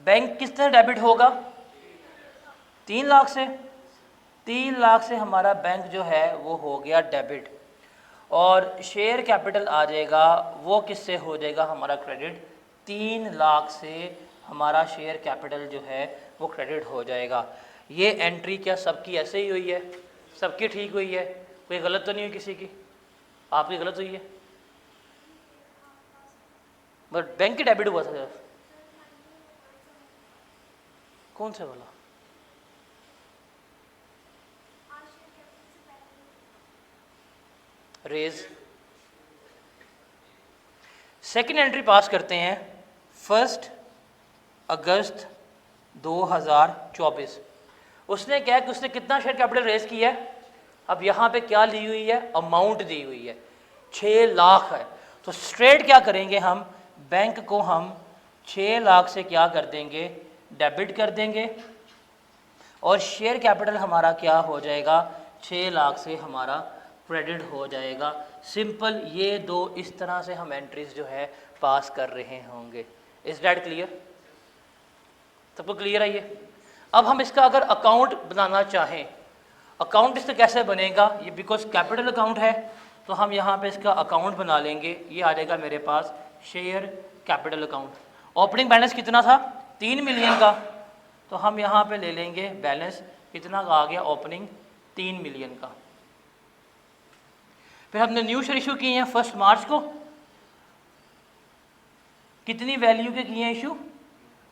बैंक किससे डेबिट होगा, 3 लाख से। 3 लाख से हमारा बैंक जो है वो हो गया डेबिट, और शेयर कैपिटल आ जाएगा वो किससे हो जाएगा हमारा क्रेडिट। 3 लाख से हमारा शेयर कैपिटल जो है वो क्रेडिट हो जाएगा। ये एंट्री क्या सबकी ऐसे ही हुई है, सबकी ठीक हुई है, कोई गलत तो नहीं हुई किसी की, आपकी गलत हुई है, बट बैंक की डेबिट हुआ था सिर्फ। कौन से वाला, रेज। सेकेंड एंट्री पास करते हैं 1 अगस्त 2024। उसने क्या कि उसने कितना शेयर कैपिटल रेज किया है, अब यहाँ पे क्या ली हुई है, अमाउंट दी हुई है 6 लाख है। तो स्ट्रेट क्या करेंगे हम, बैंक को हम 6 लाख से क्या कर देंगे, डेबिट कर देंगे, और शेयर कैपिटल हमारा क्या हो जाएगा, 6 लाख से हमारा क्रेडिट हो जाएगा। सिंपल, ये दो इस तरह से हम एंट्रीज जो है पास कर रहे होंगे। इज दैट क्लियर, सबको क्लियर है ये। अब हम इसका अगर अकाउंट बनाना चाहें, अकाउंट इसका कैसे बनेगा, ये बिकॉज कैपिटल अकाउंट है तो हम यहाँ पे इसका अकाउंट बना लेंगे। ये आ जाएगा मेरे पास share capital account. Opening balance कितना था, 3 मिलियन का, तो हम यहाँ पे ले लेंगे बैलेंस कितना का आ गया, ओपनिंग 3 मिलियन का। फिर हमने न्यू शेयर इशू किए हैं 1 मार्च को, कितनी वैल्यू के किए हैं इशू,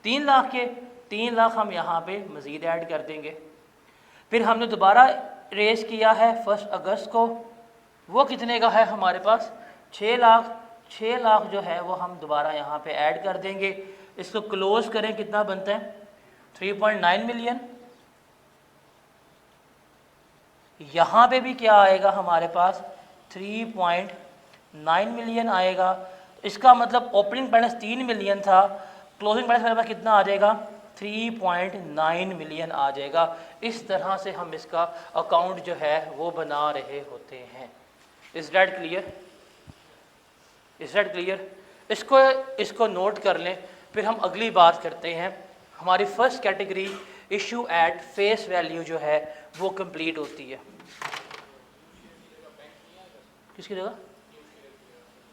3 लाख के। 3 लाख हम यहाँ पे मज़ीद ऐड कर देंगे। फिर हमने दोबारा रेस किया है 1 अगस्त को, वो कितने का है हमारे पास, 6 लाख। 6 लाख जो है वो हम दोबारा यहाँ पे ऐड कर देंगे। इसको क्लोज करें, कितना बनता है, 3.9 मिलियन। यहाँ पे भी क्या आएगा हमारे पास, 3.9 मिलियन आएगा। इसका मतलब ओपनिंग बैलेंस 3 मिलियन था, क्लोजिंग बैलेंस मेरे पास कितना आ जाएगा, 3.9 मिलियन आ जाएगा। इस तरह से हम इसका अकाउंट जो है वो बना रहे होते हैं। Is that clear, is that clear. इसको नोट कर लें। फिर हम अगली बात करते हैं। हमारी first category issue at face value जो है वो कंप्लीट होती है। किसकी जगह,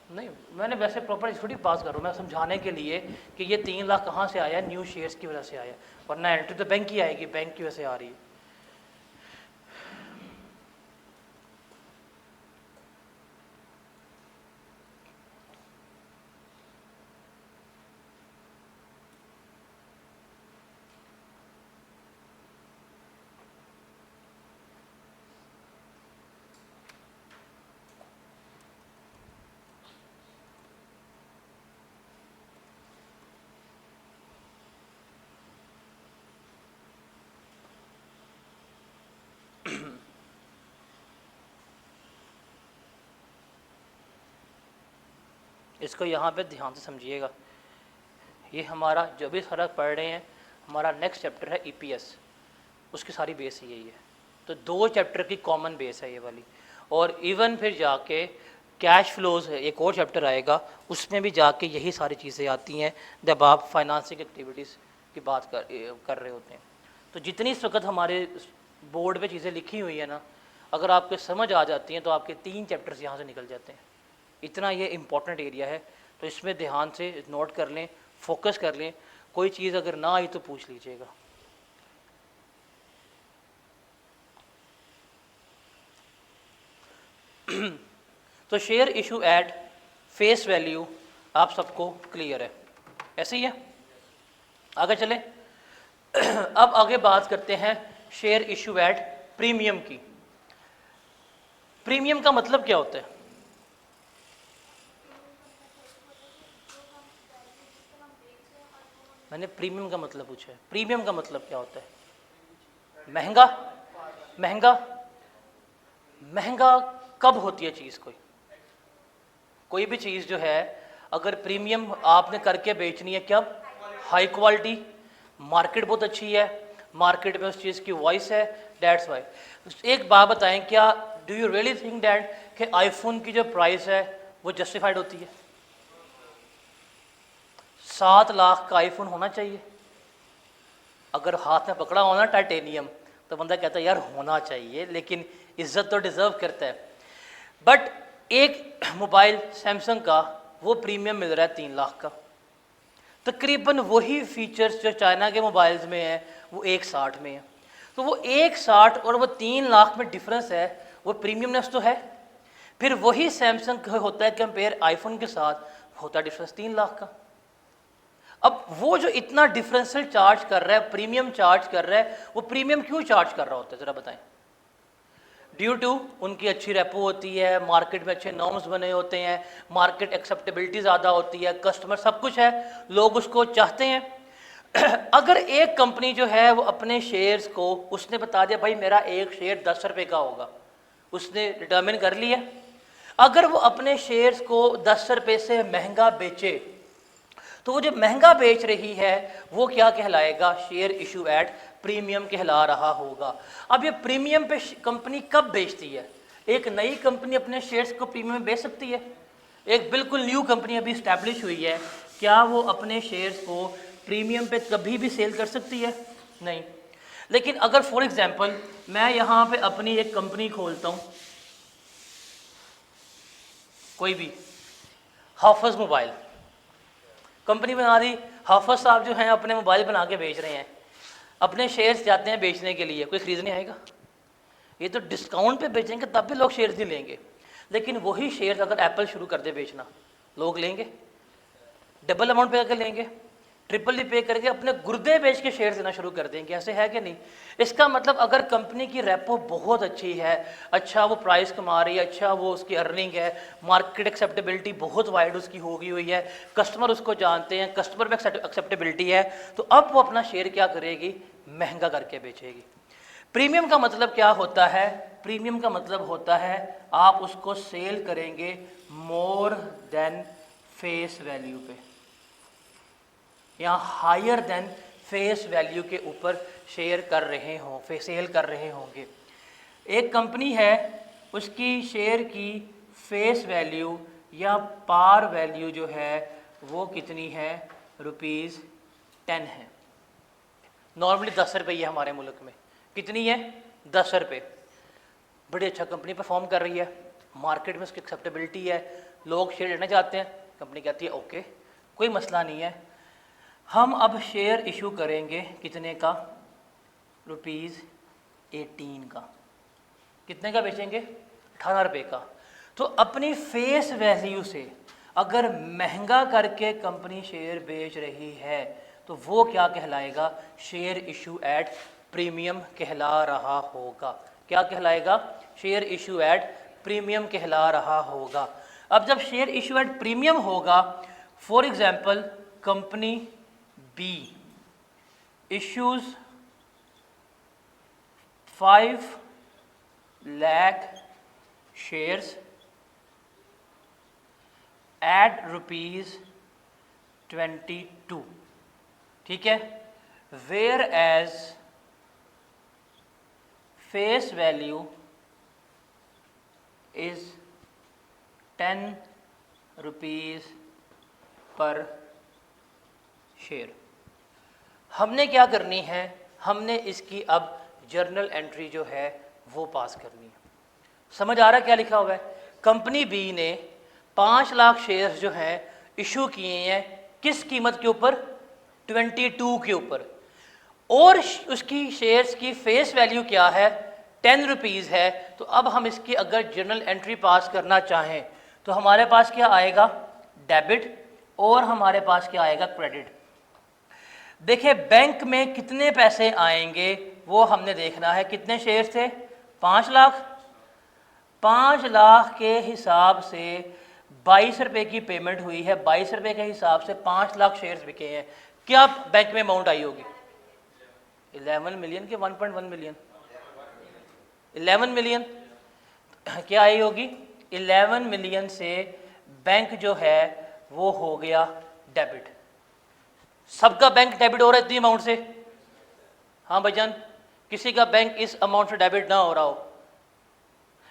नहीं मैंने वैसे प्रॉपर थोड़ी पास कर रहा हूँ, मैं समझाने के लिए कि ये 3 लाख कहाँ से आया, न्यू शेयर्स की वजह से आया, वरना एंट्री तो बैंक की आएगी, बैंक की वजह से आ रही है। इसको यहाँ पे ध्यान से समझिएगा। ये हमारा जो भी फ़र्क पढ़ रहे हैं, हमारा नेक्स्ट चैप्टर है ईपीएस, उसकी सारी बेस यही है। तो 2 चैप्टर की कॉमन बेस है ये वाली। और इवन फिर जाके कैश फ्लोज है, एक और चैप्टर आएगा, उसमें भी जाके यही सारी चीज़ें आती हैं जब आप फाइनेंसिंग एक्टिविटीज़ की बात कर रहे होते हैं। तो जितनी इस वक्त हमारे बोर्ड पे चीज़ें लिखी हुई है ना, अगर आपके समझ आ जाती हैं तो आपके 3 चैप्टर्स यहाँ से निकल जाते हैं। इतना ये इम्पॉर्टेंट एरिया है, तो इसमें ध्यान से नोट कर लें, फोकस कर लें। कोई चीज़ अगर ना आई तो पूछ लीजिएगा। तो share issue at face value आप सबको क्लियर है, ऐसे ही है। आगे चले। अब आगे बात करते हैं शेयर इशू एट प्रीमियम की। प्रीमियम का मतलब क्या होता है? मैंने प्रीमियम का मतलब पूछा है। प्रीमियम का मतलब क्या होता है? महंगा। महंगा महंगा कब होती है चीज़? कोई भी चीज़ जो है अगर प्रीमियम आपने करके बेचनी है, कब? हाई क्वालिटी, मार्केट बहुत अच्छी है, मार्केट में उस चीज़ की वॉइस है, दैट्स वाई। एक बात बताएं, क्या do you really think that कि आईफोन की जो प्राइस है वो जस्टिफाइड होती है? 7 लाख का आईफोन होना चाहिए। अगर हाथ में पकड़ा हो ना टाइटेनियम तो बंदा कहता है यार होना चाहिए, लेकिन इज्जत तो डिजर्व करता है। बट एक मोबाइल सैमसंग का वो प्रीमियम मिल रहा है 3 लाख का। तकरीबन वही फीचर्स जो चाइना के मोबाइल्स में है वो 160 में है। तो वो 160 और वो 3 लाख में डिफरेंस है, वो प्रीमियमनेस तो है। फिर वही सैमसंग का होता है कंपेयर आईफोन के साथ, होता है डिफरेंस 3 लाख का। अब वो जो इतना डिफरेंशियल चार्ज कर रहा है, प्रीमियम चार्ज कर रहा है, वो प्रीमियम क्यों चार्ज कर रहा होता है ज़रा बताएं? ड्यू टू उनकी अच्छी रेपो होती है, मार्केट में अच्छे नॉर्म्स बने होते हैं, मार्केट एक्सेप्टेबिलिटी ज़्यादा होती है, कस्टमर सब कुछ है, लोग उसको चाहते हैं। अगर एक कंपनी जो है वो अपने शेयर्स को उसने बता दिया भाई मेरा एक शेयर 10 रुपये का होगा, उसने डिटर्मिन कर लिया, अगर वो अपने शेयर्स को 10 रुपये से महंगा बेचे तो वो जो महंगा बेच रही है वो क्या कहलाएगा? शेयर इशू एट प्रीमियम कहला रहा होगा। अब ये प्रीमियम पे कंपनी कब बेचती है? एक नई कंपनी अपने शेयर्स को प्रीमियम में बेच सकती है? एक बिल्कुल न्यू कंपनी अभी स्टैब्लिश हुई है, क्या वो अपने शेयर्स को प्रीमियम पे कभी भी सेल कर सकती है? नहीं। लेकिन अगर फॉर एग्जांपल मैं यहाँ पे अपनी एक कंपनी खोलता हूँ, कोई भी हाफिज मोबाइल कंपनी बना दी, हाफिज साहब जो हैं अपने मोबाइल बना के बेच रहे हैं, अपने शेयर्स जाते हैं बेचने के लिए, कोई खरीदने आएगा? ये तो डिस्काउंट पे बेचेंगे तब भी लोग शेयर्स नहीं लेंगे। लेकिन वही शेयर्स अगर एप्पल शुरू कर दे बेचना, लोग लेंगे, डबल अमाउंट पे करके लेंगे, ट्रिपल ही पे करके अपने गुर्दे बेच के शेयर देना शुरू कर देंगे। ऐसे है कि नहीं? इसका मतलब अगर कंपनी की रेपो बहुत अच्छी है, अच्छा वो प्राइस कमा रही है, अच्छा वो उसकी अर्निंग है, मार्केट एक्सेप्टेबिलिटी बहुत वाइड उसकी होगी हुई है, कस्टमर उसको जानते हैं, कस्टमर में एक्सेप्टेबिलिटी है, तो अब वो अपना शेयर क्या करेगी? महंगा करके बेचेगी। प्रीमियम का मतलब क्या होता है? प्रीमियम का मतलब होता है आप उसको सेल करेंगे मोर देन फेस वैल्यू पे, या हायर देन फेस वैल्यू के ऊपर शेयर कर रहे हों, सेल कर रहे होंगे। एक कंपनी है, उसकी शेयर की फेस वैल्यू या पार वैल्यू जो है वो कितनी है? ₹10 है। नॉर्मली 10 रुपये है हमारे मुल्क में। कितनी है? 10 रुपये। बड़ी अच्छा कंपनी परफॉर्म कर रही है, मार्केट में उसकी एक्सेप्टेबिलिटी है, लोग शेयर लेना चाहते हैं, कंपनी कहती है ओके कोई मसला नहीं है, हम अब शेयर इशू करेंगे कितने का? ₹18 का। कितने का बेचेंगे? 18 रुपये का। तो अपनी फेस वैल्यू से अगर महंगा करके कंपनी शेयर बेच रही है तो वो क्या कहलाएगा? शेयर इशू एट प्रीमियम कहला रहा होगा। क्या कहलाएगा? शेयर इशू एट प्रीमियम कहला रहा होगा। अब जब शेयर इशू एट प्रीमियम होगा, for example company B issues 5 lakh shares at ₹22, ठीक है, whereas face value is ₹10 per share. हमने क्या करनी है? हमने इसकी अब जर्नल एंट्री जो है वो पास करनी है। समझ आ रहा है क्या लिखा हुआ है? कंपनी बी ने 5 लाख शेयर्स जो हैं इशू किए हैं, किस कीमत के ऊपर? 22 के ऊपर, और उसकी शेयर्स की फेस वैल्यू क्या है, 10 रुपीज़ है। तो अब हम इसकी अगर जर्नल एंट्री पास करना चाहें तो हमारे पास क्या आएगा, डेबिट, और हमारे पास क्या आएगा, क्रेडिट। देखिए बैंक में कितने पैसे आएंगे वो हमने देखना है। कितने शेयर थे, 5 लाख। 5 लाख के हिसाब से 22 रुपये की पेमेंट हुई है, 22 रुपये के हिसाब से 5 लाख शेयर्स बिके हैं। क्या बैंक में अमाउंट आई होगी, 11 मिलियन के 1.1 मिलियन, 11 मिलियन क्या आई होगी, 11 मिलियन से बैंक जो है वो हो गया डेबिट। सबका बैंक डेबिट हो रहा है इतनी अमाउंट से, हाँ भाईजान, किसी का बैंक इस अमाउंट से डेबिट ना हो रहा हो,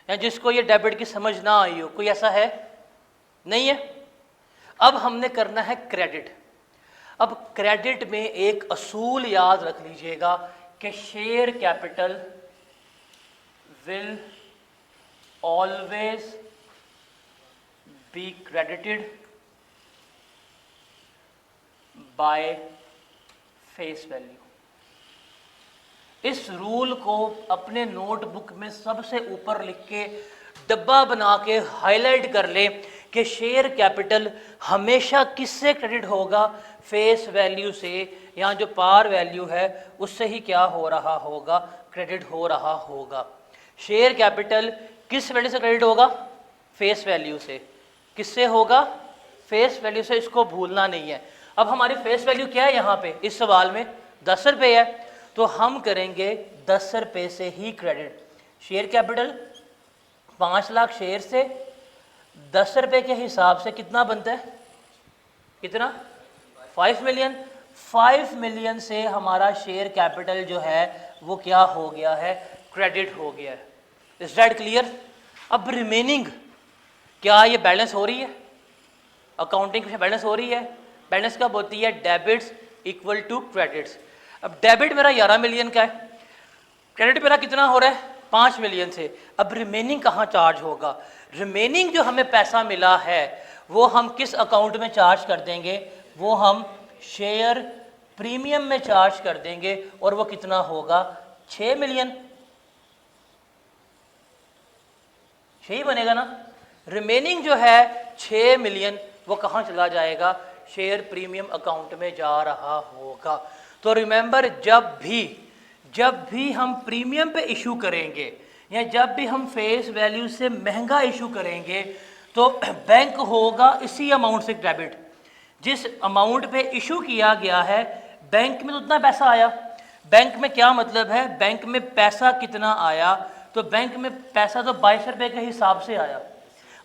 या जिसको ये डेबिट की समझ ना आई हो, कोई ऐसा है, नहीं है। अब हमने करना है क्रेडिट। अब क्रेडिट में एक असूल याद रख लीजिएगा कि share capital will always be credited bye face value. इस रूल को अपने नोटबुक में सबसे ऊपर लिख के डब्बा बना के हाईलाइट कर ले कि शेयर कैपिटल हमेशा किससे क्रेडिट होगा, फेस वैल्यू से, यहाँ जो पार वैल्यू है उससे ही क्या हो रहा होगा, क्रेडिट हो रहा होगा। शेयर कैपिटल किस वैल्यू से क्रेडिट होगा, फेस वैल्यू से। किससे होगा, फेस वैल्यू से, इसको भूलना नहीं है। अब हमारी फेस वैल्यू क्या है यहाँ पे इस सवाल में, 10 रुपये है, तो हम करेंगे 10 रुपये से ही credit. Share capital 5 lakh share से 10 रुपये के हिसाब से कितना बनता है, कितना, 5 मिलियन। 5 मिलियन से हमारा शेयर कैपिटल जो है वो क्या हो गया है, क्रेडिट हो गया है। Is that clear. अब रिमेनिंग क्या ये बैलेंस हो रही है, अकाउंटिंग में बैलेंस हो रही है। बैलेंस कब होती है, डेबिट्स इक्वल टू क्रेडिट्स। अब डेबिट मेरा 11 मिलियन का है, क्रेडिट मेरा कितना हो रहा है, 5 मिलियन से। अब रिमेनिंग कहाँ चार्ज होगा, रिमेनिंग जो हमें पैसा मिला है वो हम किस अकाउंट में चार्ज कर देंगे, वो हम शेयर प्रीमियम में चार्ज कर देंगे, और वो कितना होगा, 6 मिलियन। यही बनेगा ना। रिमेनिंग जो है 6 मिलियन वो कहाँ चला जाएगा, शेयर प्रीमियम अकाउंट में जा रहा होगा। तो रिमेंबर, जब भी हम प्रीमियम पे इशू करेंगे या जब भी हम फेस वैल्यू से महंगा इशू करेंगे तो बैंक होगा इसी अमाउंट से डेबिट। जिस अमाउंट पे इशू किया गया है बैंक में तो उतना पैसा आया। बैंक में क्या मतलब है, बैंक में पैसा कितना आया, तो बैंक में पैसा तो 22 रुपये के हिसाब से आया।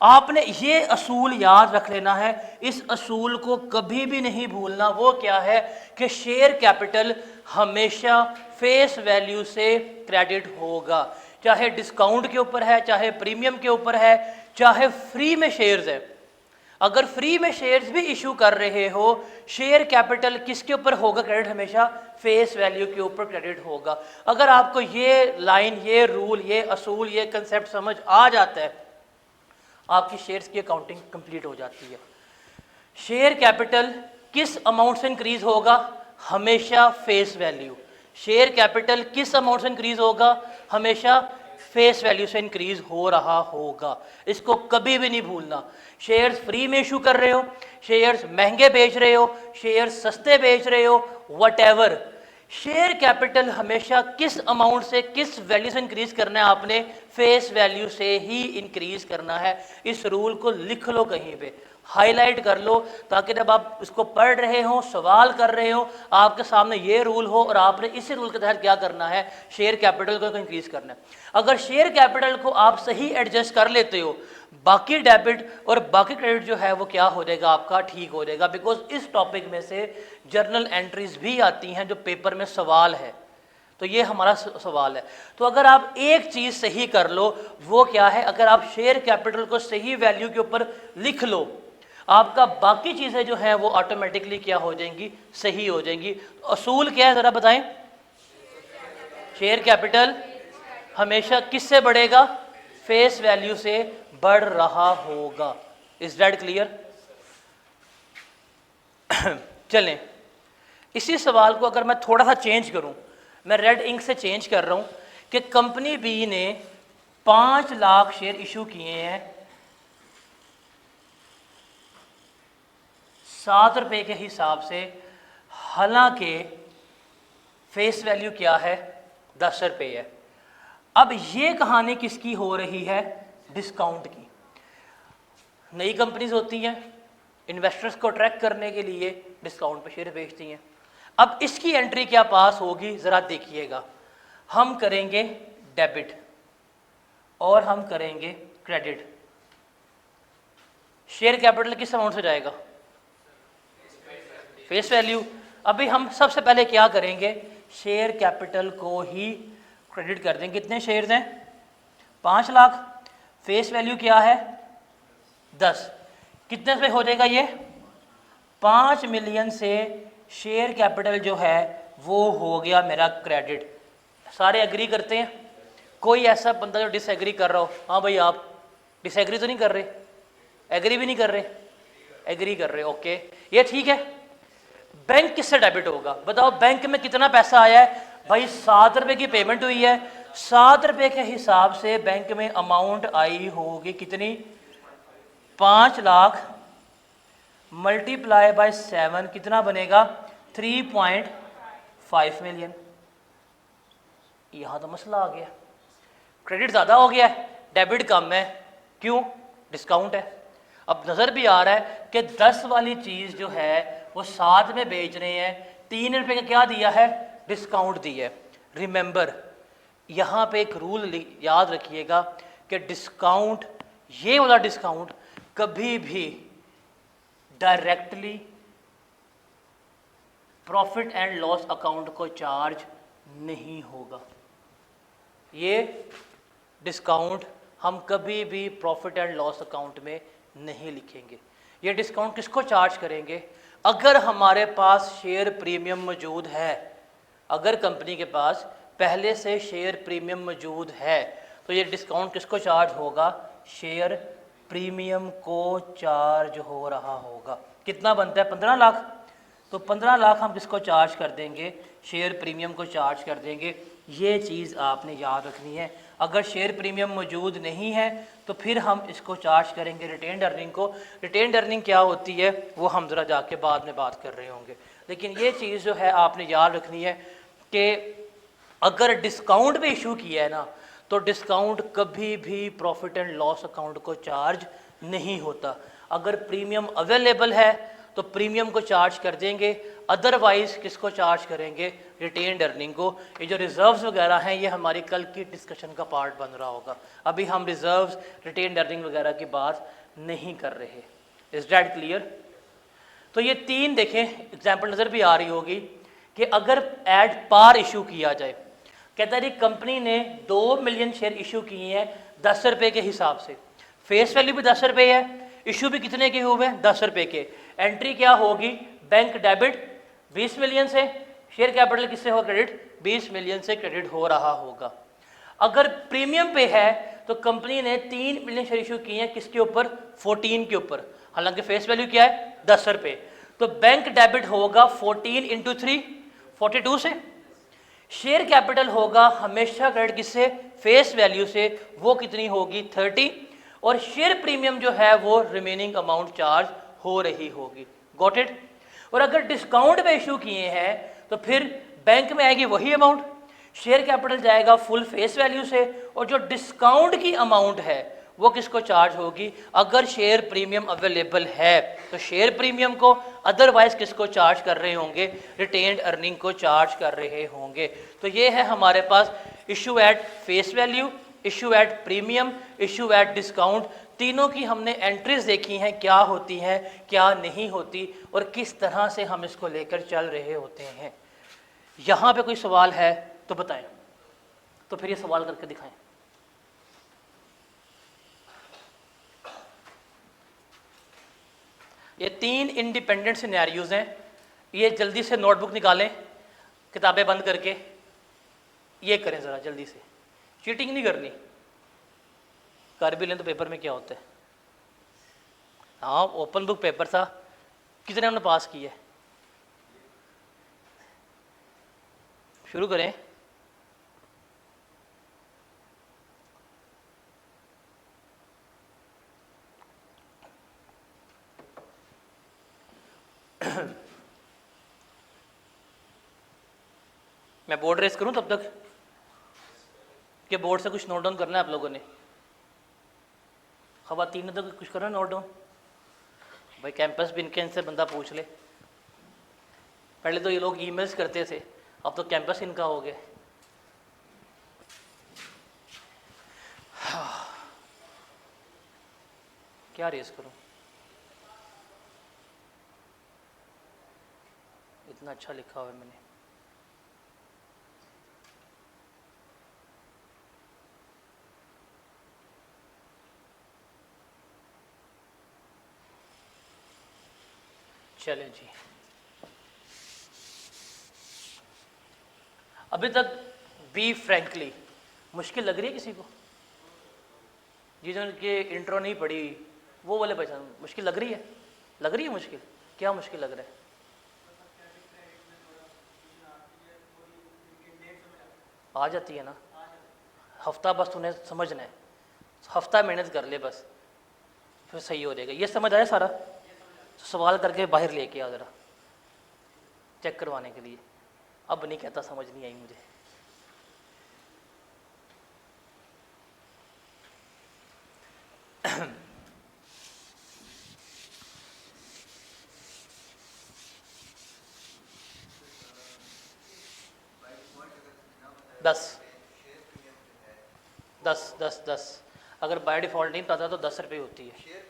आपने ये असूल याद रख लेना है, इस असूल को कभी भी नहीं भूलना। वो क्या है कि शेयर कैपिटल हमेशा फेस वैल्यू से क्रेडिट होगा, चाहे डिस्काउंट के ऊपर है, चाहे प्रीमियम के ऊपर है, चाहे फ्री में शेयर्स है। अगर फ्री में शेयर्स भी इशू कर रहे हो, शेयर कैपिटल किसके ऊपर होगा क्रेडिट, हमेशा फेस वैल्यू के ऊपर क्रेडिट होगा। अगर आपको ये लाइन, ये रूल, ये असूल, ये कंसेप्ट समझ आ जाता है, आपकी शेयर्स की अकाउंटिंग कंप्लीट हो जाती है। शेयर कैपिटल किस अमाउंट से इंक्रीज होगा, हमेशा फेस वैल्यू। शेयर कैपिटल किस अमाउंट से इंक्रीज होगा, हमेशा फेस वैल्यू से इंक्रीज हो रहा होगा। इसको कभी भी नहीं भूलना। शेयर्स फ्री में इशू कर रहे हो, शेयर्स महंगे बेच रहे हो, शेयर्स सस्ते बेच रहे हो, व्हाटएवर, शेयर कैपिटल हमेशा किस अमाउंट से, किस वैल्यू से इंक्रीज करना है, आपने फेस वैल्यू से ही इंक्रीज करना है। इस रूल को लिख लो, कहीं पे हाईलाइट कर लो, ताकि जब आप इसको पढ़ रहे हो, सवाल कर रहे हो, आपके सामने ये रूल हो और आपने इसी रूल के तहत क्या करना है, शेयर कैपिटल को इंक्रीज करना है। अगर शेयर कैपिटल को आप सही एडजस्ट कर लेते हो, बाकी डेबिट और बाकी क्रेडिट जो है वो क्या हो जाएगा, आपका ठीक हो जाएगा। बिकॉज इस टॉपिक में से जर्नल एंट्रीज भी आती हैं जो पेपर में सवाल है, तो ये हमारा सवाल है। तो अगर आप एक चीज़ सही कर लो, वो क्या है, अगर आप शेयर कैपिटल को सही वैल्यू के ऊपर लिख लो, आपका बाकी चीज़ें जो हैं वो ऑटोमेटिकली क्या हो जाएंगी, सही हो जाएंगी। तो असूल क्या है ज़रा बताएं। शेयर कैपिटल हमेशा किससे बढ़ेगा, फेस वैल्यू से बढ़ रहा होगा। Is that clear. चलें, इसी सवाल को अगर मैं थोड़ा सा चेंज करूं, मैं रेड इंक से चेंज कर रहा हूं कि कंपनी बी ने 5 लाख शेयर इशू किए हैं 7 रुपए के हिसाब से, हालांकि फेस वैल्यू क्या है, 10 रुपये है। अब ये कहानी किसकी हो रही है, डिस्काउंट की। नई कंपनीज होती हैं, इन्वेस्टर्स को अट्रैक्ट करने के लिए डिस्काउंट पे शेयर बेचती हैं। अब इसकी एंट्री क्या पास होगी, ज़रा देखिएगा। हम करेंगे डेबिट और हम करेंगे क्रेडिट। शेयर कैपिटल किस अमाउंट से जाएगा, फेस वैल्यू। अभी हम सबसे पहले क्या करेंगे, शेयर कैपिटल को ही क्रेडिट कर देंगे। कितने शेयर्स हैं, 5 लाख। फेस वैल्यू क्या है, 10। कितने से हो जाएगा ये, 5 मिलियन से शेयर कैपिटल जो है वो हो गया मेरा क्रेडिट। सारे एग्री करते हैं, कोई ऐसा बंदा जो डिसएग्री कर रहा हो, हाँ भाई आप डिसएग्री तो नहीं कर रहे, एग्री भी नहीं कर रहे, एग्री कर रहे, ओके ये ठीक है। बैंक किससे डेबिट होगा, बताओ बैंक में कितना पैसा आया है भाई, 7 रुपए की पेमेंट हुई है, 7 रुपए के हिसाब से बैंक में अमाउंट आई होगी कितनी, 5 लाख मल्टीप्लाई बाय 7 कितना बनेगा, 3.5 मिलियन। यहां तो मसला आ गया, क्रेडिट ज़्यादा हो गया है, डेबिट कम है, क्यों, डिस्काउंट है। अब नज़र भी आ रहा है कि 10 वाली चीज़ जो है वो 7 में बेच रहे हैं, 3 रुपये का क्या दिया है, डिस्काउंट दिया है। रिमेंबर, यहाँ पे एक रूल याद रखिएगा कि डिस्काउंट, ये वाला डिस्काउंट कभी भी directly profit and loss account को चार्ज नहीं होगा। ये डिस्काउंट हम कभी भी प्रॉफिट एंड लॉस अकाउंट में नहीं लिखेंगे। ये डिस्काउंट किसको चार्ज करेंगे, अगर हमारे पास शेयर प्रीमियम मौजूद है, अगर कंपनी के पास पहले से शेयर प्रीमियम मौजूद है तो ये डिस्काउंट किसको चार्ज होगा, शेयर प्रीमियम को चार्ज हो रहा होगा। कितना बनता है, 15 लाख, तो 15 लाख हम किसको चार्ज कर देंगे, शेयर प्रीमियम को चार्ज कर देंगे। ये चीज़ आपने याद रखनी है। अगर शेयर प्रीमियम मौजूद नहीं है तो फिर हम इसको चार्ज करेंगे रिटेन्ड अर्निंग को। रिटेन्ड अर्निंग क्या होती है वो हम ज़रा जाके बाद में बात कर रहे होंगे, लेकिन ये चीज़ जो है आपने याद रखनी है कि अगर डिस्काउंट भी इशू किया है ना तो डिस्काउंट कभी भी प्रॉफिट एंड लॉस अकाउंट को चार्ज नहीं होता। अगर प्रीमियम अवेलेबल है तो प्रीमियम को चार्ज कर देंगे, अदरवाइज किसको चार्ज करेंगे, रिटेन्ड अर्निंग को। ये जो रिजर्व्स वगैरह हैं ये हमारी कल की डिस्कशन का पार्ट बन रहा होगा। अभी हम रिजर्व्स, रिटेन्ड अर्निंग वगैरह की बात नहीं कर रहे। Is that clear. तो ये 3 देखें एग्जाम्पल नज़र भी आ रही होगी कि अगर एट पार इशू किया जाए, कहता है कंपनी ने 2 मिलियन शेयर इशू किए हैं 10 रुपये के हिसाब से, फेस वैल्यू भी 10 रुपये है, इशू भी कितने के हुए हैं, 10 रुपये के। एंट्री क्या होगी, बैंक डेबिट 20 मिलियन से, शेयर कैपिटल किससे हो क्रेडिट, 20 मिलियन से क्रेडिट हो रहा होगा। अगर प्रीमियम पे है तो कंपनी ने 3 मिलियन शेयर इशू किए हैं किसके ऊपर, 14 के ऊपर, हालांकि फेस वैल्यू क्या है, 10 रुपये। तो बैंक डेबिट होगा 14 इंटू 3, 42 से। शेयर कैपिटल होगा हमेशा क्रेडिट किससे, फेस वैल्यू से, वो कितनी होगी, 30। और शेयर प्रीमियम जो है वो रिमेनिंग अमाउंट चार्ज हो रही होगी। Got it. और अगर डिस्काउंट पे इशू किए हैं तो फिर बैंक में आएगी वही अमाउंट, शेयर कैपिटल जाएगा फुल फेस वैल्यू से, और जो डिस्काउंट की अमाउंट है वो किसको चार्ज होगी, अगर शेयर प्रीमियम अवेलेबल है तो शेयर प्रीमियम को, अदरवाइज किसको चार्ज कर रहे होंगे, रिटेन्ड अर्निंग को चार्ज कर रहे होंगे। तो ये है हमारे पास issue at face value, issue at premium, issue at discount. तीनों की हमने एंट्रीज देखी हैं, क्या होती हैं क्या नहीं होती और किस तरह से हम इसको लेकर चल रहे होते हैं। यहाँ पे कोई सवाल है तो बताएं, तो फिर ये सवाल करके दिखाएं। ये 3 इंडिपेंडेंट सिनेरियोज हैं, ये जल्दी से नोटबुक निकालें, किताबें बंद करके ये करें ज़रा जल्दी से, चीटिंग नहीं करनी। कर भी लें तो पेपर में क्या होता है, हाँ ओपन बुक पेपर था, कितने हमने पास किया है, शुरू करें। मैं बोर्ड रेस करूं तब तक कि बोर्ड से कुछ नोट डाउन करना है आप लोगों ने? खवातीन ने तो कुछ करना नोट डाउन? भाई कैंपस भी इनके इनसे बंदा पूछ ले। पहले तो ये लोग ईमेल्स करते थे, अब तो कैंपस इनका हो गया। क्या रेस करूं? इतना अच्छा लिखा हुआ है मैंने। चलें जी, अभी तक बी फ्रैंकली मुश्किल लग रही है किसी को? जिन्होंने इंट्रो नहीं पढ़ी वो वाले पहचान मुश्किल लग रही है? लग रही है मुश्किल? क्या मुश्किल लग रहा है? आ जाती है ना, हफ्ता बस तूने समझना है, हफ्ता मेहनत कर ले बस, फिर सही हो जाएगा। ये समझ आया सारा? तो सवाल करके बाहर लेके आ ज़रा चेक करवाने के लिए। अब नहीं कहता समझ नहीं आई मुझे। दस दस दस दस अगर बाय डिफ़ॉल्ट नहीं बताता तो 10 रुपये होती है।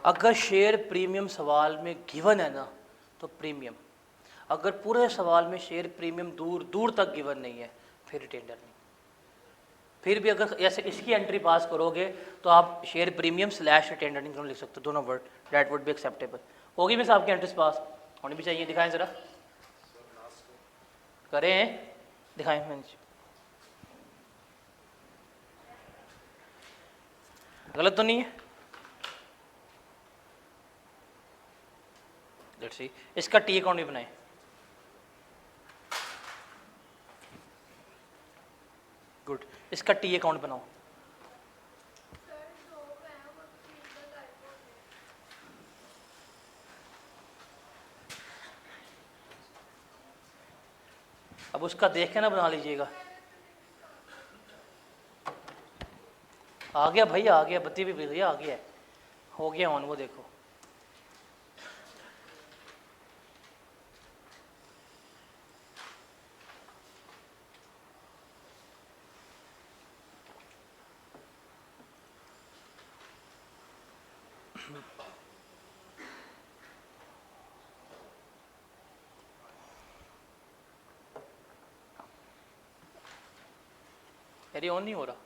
अगर शेयर प्रीमियम सवाल में गिवन है ना तो प्रीमियम, अगर पूरे सवाल में शेयर प्रीमियम दूर दूर तक गिवन नहीं है फिर रिटेंडर नहीं। फिर भी अगर ऐसे इसकी एंट्री पास करोगे तो आप शेयर प्रीमियम स्लैश रिटेंडर नहीं लिख सकते, दोनों word, that would be acceptable. होगी मिस आपकी एंट्रीज पास होनी भी चाहिए। दिखाएं ज़रा, करें, दिखाएं। गलत तो नहीं है? लेट्स सी, इसका टी अकाउंट भी बनाएं। गुड, इसका टी अकाउंट बनाओ। अब उसका देख के ना बना लीजिएगा। आ गया भाई, आ गया, बत्ती भी भैया आ गया है, हो गया ऑन, वो देखो। अरे ऑन नहीं हो रहा।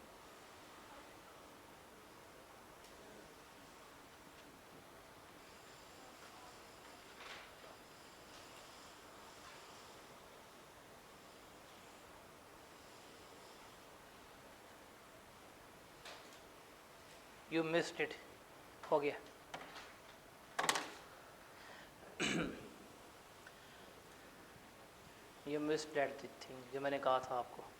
यू मिस्ड इट, हो गया। यू मिस्ड दैट थिंग जो मैंने कहा था आपको।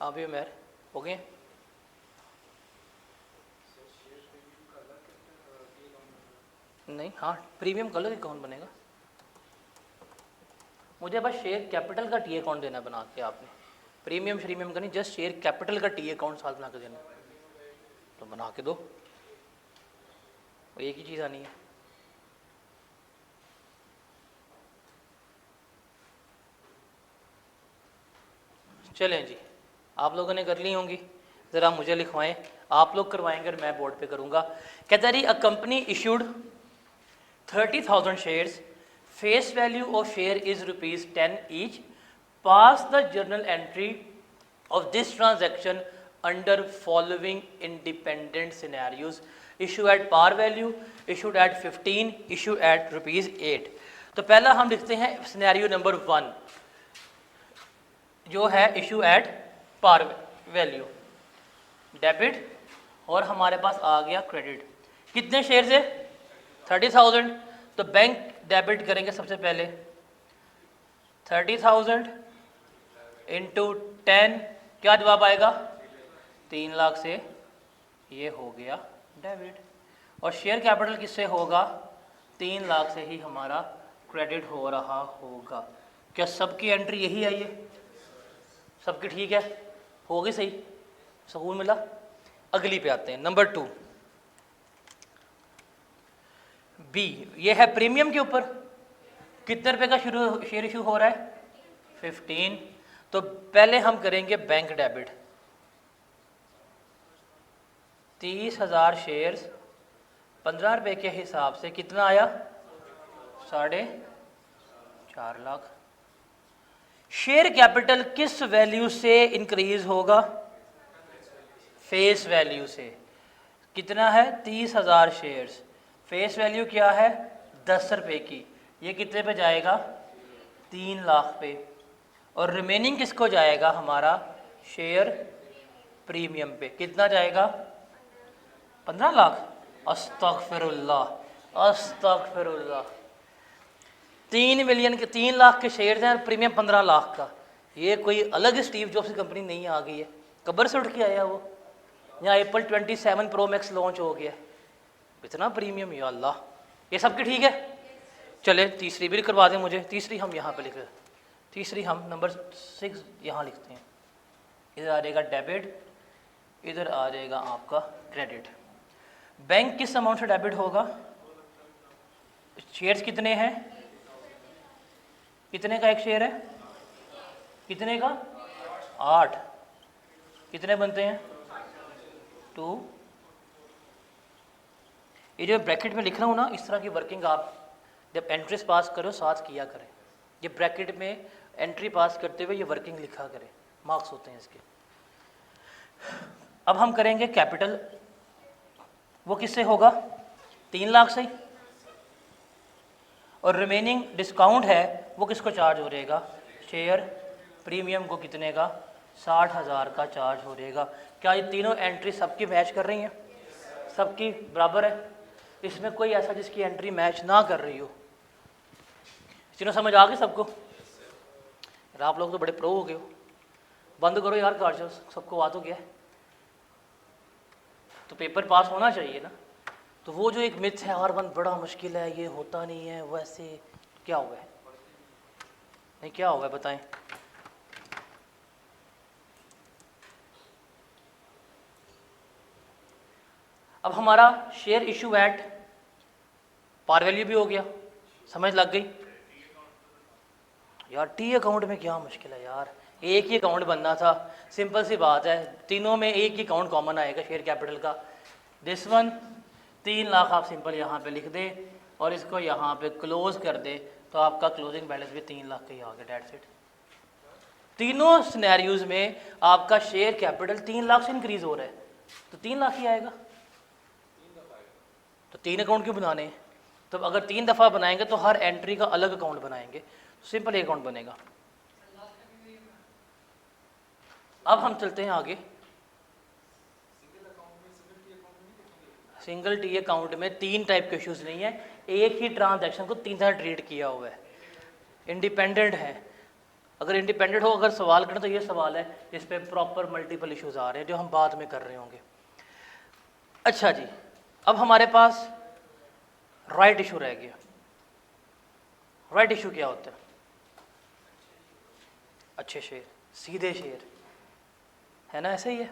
अभी मेर हो गए। नहीं, हाँ प्रीमियम कलर अकाउंट बनेगा। मुझे बस शेयर कैपिटल का टी अकाउंट देना बना के आपने, प्रीमियम श्रीमियम का नहीं, जस्ट शेयर कैपिटल का टी अकाउंट साथ बना के देना, तो बना के दो, एक ही चीज़ आनी है। चलें जी, आप लोगों ने कर ली होंगी, ज़रा मुझे लिखवाएं। आप लोग करवाएंगे और मैं बोर्ड पे करूँगा। कहता रही a company issued 30,000 shares, face value of share is ₹10 each, pass the journal entry of this transaction under following independent scenarios, issue at par value, issued at 15, issue at ₹8। तो पहला हम लिखते हैं सिनेरियो नंबर 1 जो है issue at par value debit, और हमारे पास आ गया क्रेडिट। कितने शेयर से? 30,000। तो बैंक डेबिट करेंगे सबसे पहले 30,000 इंटू 10, क्या जवाब आएगा? 3 लाख से ये हो गया डेबिट। और शेयर कैपिटल किससे होगा? 3 लाख से ही हमारा क्रेडिट हो रहा होगा। क्या सबकी एंट्री यही आई है? सबकी ठीक है? होगी सही? सकून मिला? अगली पे आते हैं, नंबर 2 बी। ये है प्रीमियम के ऊपर। कितने रुपए का शुरू शेयर इशू हो रहा है? 15। तो पहले हम करेंगे बैंक डेबिट। 30,000 शेयर्स 15 रुपए के हिसाब से कितना आया? 4.5 लाख। शेयर कैपिटल किस वैल्यू से इंक्रीज होगा? फेस वैल्यू से। कितना है? 30,000 शेयर्स। फेस वैल्यू क्या है? 10 रुपए की। ये कितने पे जाएगा? 3 लाख पे। और रिमेनिंग किसको जाएगा? हमारा शेयर प्रीमियम पे। कितना जाएगा? 15 लाख। अस्तगफिरुल्लाह, अस्तगफिरुल्लाह। 3 मिलियन के 3 लाख के शेयर हैं, प्रीमियम 15 लाख का। ये कोई अलग स्टीव जॉब्स की कंपनी नहीं आ गई है, कब्र से उठ के आया वो। यहाँ एप्पल 27 प्रो मैक्स लॉन्च हो गया, इतना प्रीमियम, या अल्लाह। ये सबके ठीक है? चले तीसरी भी करवा दें मुझे। तीसरी हम यहाँ पे लिख रहे हैं, तीसरी हम नंबर 6 यहाँ लिखते हैं। इधर आ जाएगा डेबिट, इधर आ जाएगा आपका क्रेडिट। बैंक किस अमाउंट से डेबिट होगा? शेयर्स कितने हैं? कितने का एक शेयर है? कितने का? 8। कितने बनते हैं? 2। ये जो ब्रैकेट में लिख रहा हूँ ना, इस तरह की वर्किंग आप जब एंट्रीज पास करो साथ किया करें। ये ब्रैकेट में एंट्री पास करते हुए ये वर्किंग लिखा करें, मार्क्स होते हैं इसके। अब हम करेंगे कैपिटल। वो किससे होगा? 3 लाख से। और रिमेनिंग डिस्काउंट है वो किसको चार्ज हो रहेगा? शेयर प्रीमियम को। कितने का? 60,000 का चार्ज हो रहेगा। क्या ये तीनों एंट्री सबकी मैच कर रही हैं? सबकी बराबर है? इसमें कोई ऐसा जिसकी एंट्री मैच ना कर रही हो? तीनों समझ आ गई सबको? यार आप लोग तो बड़े प्रो हो गए हो। बंद करो यार कार्य, सबको बात हो गया है तो पेपर पास होना चाहिए ना। तो वो जो एक मिथ है R1 बड़ा मुश्किल है, ये होता नहीं है, वैसे क्या हुआ है? नहीं क्या हुआ है बताएं? अब हमारा share issue at par value भी हो गया, समझ लग गई? यार टी अकाउंट में क्या मुश्किल है यार, एक ही अकाउंट बनना था, सिंपल सी बात है। तीनों में एक ही अकाउंट कॉमन आएगा शेयर कैपिटल का। दिस वन 3 लाख आप सिंपल यहाँ पे लिख दे और इसको यहाँ पे क्लोज कर दे, तो आपका क्लोजिंग बैलेंस भी 3 लाख का ही आ गया। That's it. तीनों सिनेरियोज में आपका शेयर कैपिटल 3 लाख से इंक्रीज हो रहा है, तो 3 लाख ही आएगा। तो 3 अकाउंट क्यों बनाने हैं? तो अगर 3 दफ़ा बनाएंगे तो हर एंट्री का अलग अकाउंट बनाएंगे, तो सिंपल एक अकाउंट बनेगा। अब हम चलते हैं आगे। सिंगल टी अकाउंट में 3 टाइप के इश्यूज नहीं है, एक ही ट्रांजैक्शन को 3 तरह ट्रीट किया हुआ है, इंडिपेंडेंट है। अगर इंडिपेंडेंट हो, अगर सवाल करें तो ये सवाल है जिस पे प्रॉपर मल्टीपल इश्यूज आ रहे हैं जो हम बाद में कर रहे होंगे। अच्छा जी, अब हमारे पास राइट इशू रह गया। राइट इशू क्या होता है? अच्छे शेयर, सीधे शेयर, है ना? ऐसे ही है।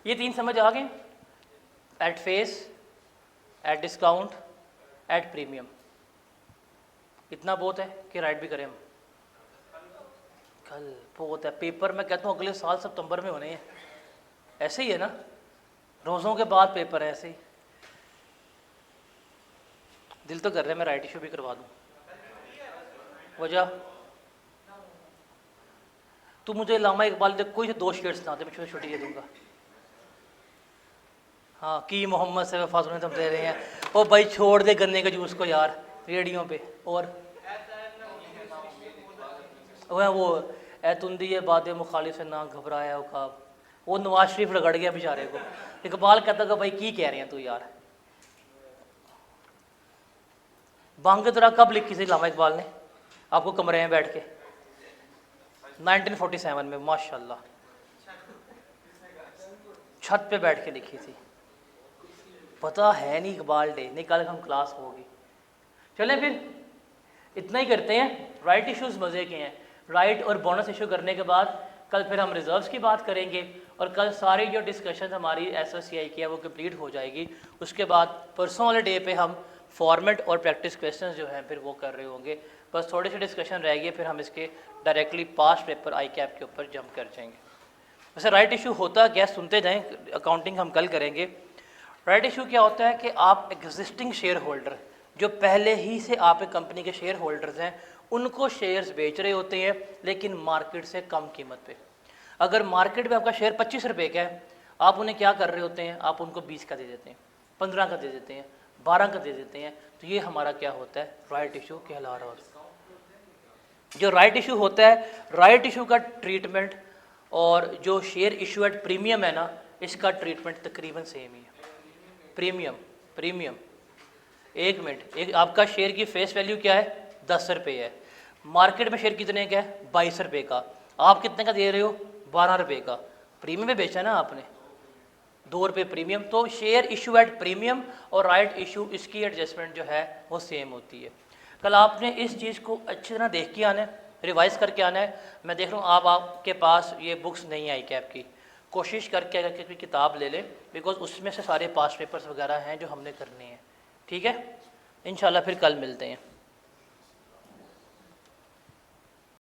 ये 3 समझ आ गए? At face, at discount, at premium. इतना बहुत है कि राइट भी करें हम? कल बहुत है। पेपर मैं कहता हूँ अगले साल सितंबर में होने हैं, ऐसे ही है ना? रोज़ों के बाद पेपर है, ऐसे ही। दिल तो कर रहा है मैं राइट इशू भी करवा दूँ। वजह तू मुझे लामा इकबाल दे कोई 2 शेयर्स ना दे, मैं छोटी दे दूँगा। हाँ की मोहम्मद से वफा सुने तुम दे रहे हैं। ओ भाई छोड़ दे गन्ने के जूस को यार रेडियो पे। और वो तुंदी ये बातें मुखालिफ से ना घबराया उकाब, वो नवाज शरीफ रगड़ गया बेचारे को। इकबाल कहता कि भाई की कह रहे हैं तू यार। बांग तरह कब लिखी थी लामा इकबाल ने आपको कमरे में बैठ के? 1947 में माशाल्लाह, छत पे बैठ के लिखी थी। पता है नहीं इकबाल डे, नहीं कल हम क्लास होगी। चलें फिर इतना ही करते हैं। राइट इश्यूज़ मज़े के हैं। राइट और बोनस इशू करने के बाद कल फिर हम रिजर्व्स की बात करेंगे और कल सारी जो डिस्कशन हमारी SOCI की है वो कंप्लीट हो जाएगी। उसके बाद परसों वाले डे पे हम फॉर्मेट और प्रैक्टिस क्वेश्चंस जो हैं फिर वो कर रहे होंगे। बस थोड़ी सी डिस्कशन रहेगी, फिर हम इसके डायरेक्टली पास्ट पेपर ICAP के ऊपर जंप कर जाएंगे। वैसे राइट इशू होता क्या, सुनते जाएं, अकाउंटिंग हम कल करेंगे। राइट इशू क्या होता है कि आप एग्जिस्टिंग शेयर होल्डर जो पहले ही से आपके कंपनी के शेयर होल्डर्स हैं उनको शेयर्स बेच रहे होते हैं लेकिन मार्केट से कम कीमत पे। अगर मार्केट में आपका शेयर 25 रुपये का है, आप उन्हें क्या कर रहे होते हैं, आप उनको 20 का दे देते हैं, 15 का दे देते हैं, 12 का दे देते हैं। तो ये हमारा क्या होता है, राइट इशू कहला रहा होता है। जो राइट इशू होता है, राइट इशू का ट्रीटमेंट और जो शेयर इशू एट प्रीमियम है ना, इसका ट्रीटमेंट तकरीबन सेम ही है। प्रीमियम एक मिनट, एक आपका शेयर की फेस वैल्यू क्या है, 10 रुपये है। मार्केट में शेयर कितने का है, 22 रुपये का। आप कितने का दे रहे हो, 12 रुपये का। प्रीमियम में बेचा ना आपने, 2 रुपये प्रीमियम। तो शेयर इशू एट प्रीमियम और राइट इशू, इसकी एडजस्टमेंट जो है वो सेम होती है। कल आपने इस चीज़ को अच्छी तरह देख के आना है, रिवाइज़ करके आना है। मैं देख रहा हूँ आपके पास ये बुक्स नहीं आई कैप की, कोशिश करके अगर कोई किताब ले ले, बिकॉज उसमें से सारे पास्ट पेपर्स वगैरह हैं जो हमने करने हैं। ठीक है, इंशाल्लाह फिर कल मिलते हैं।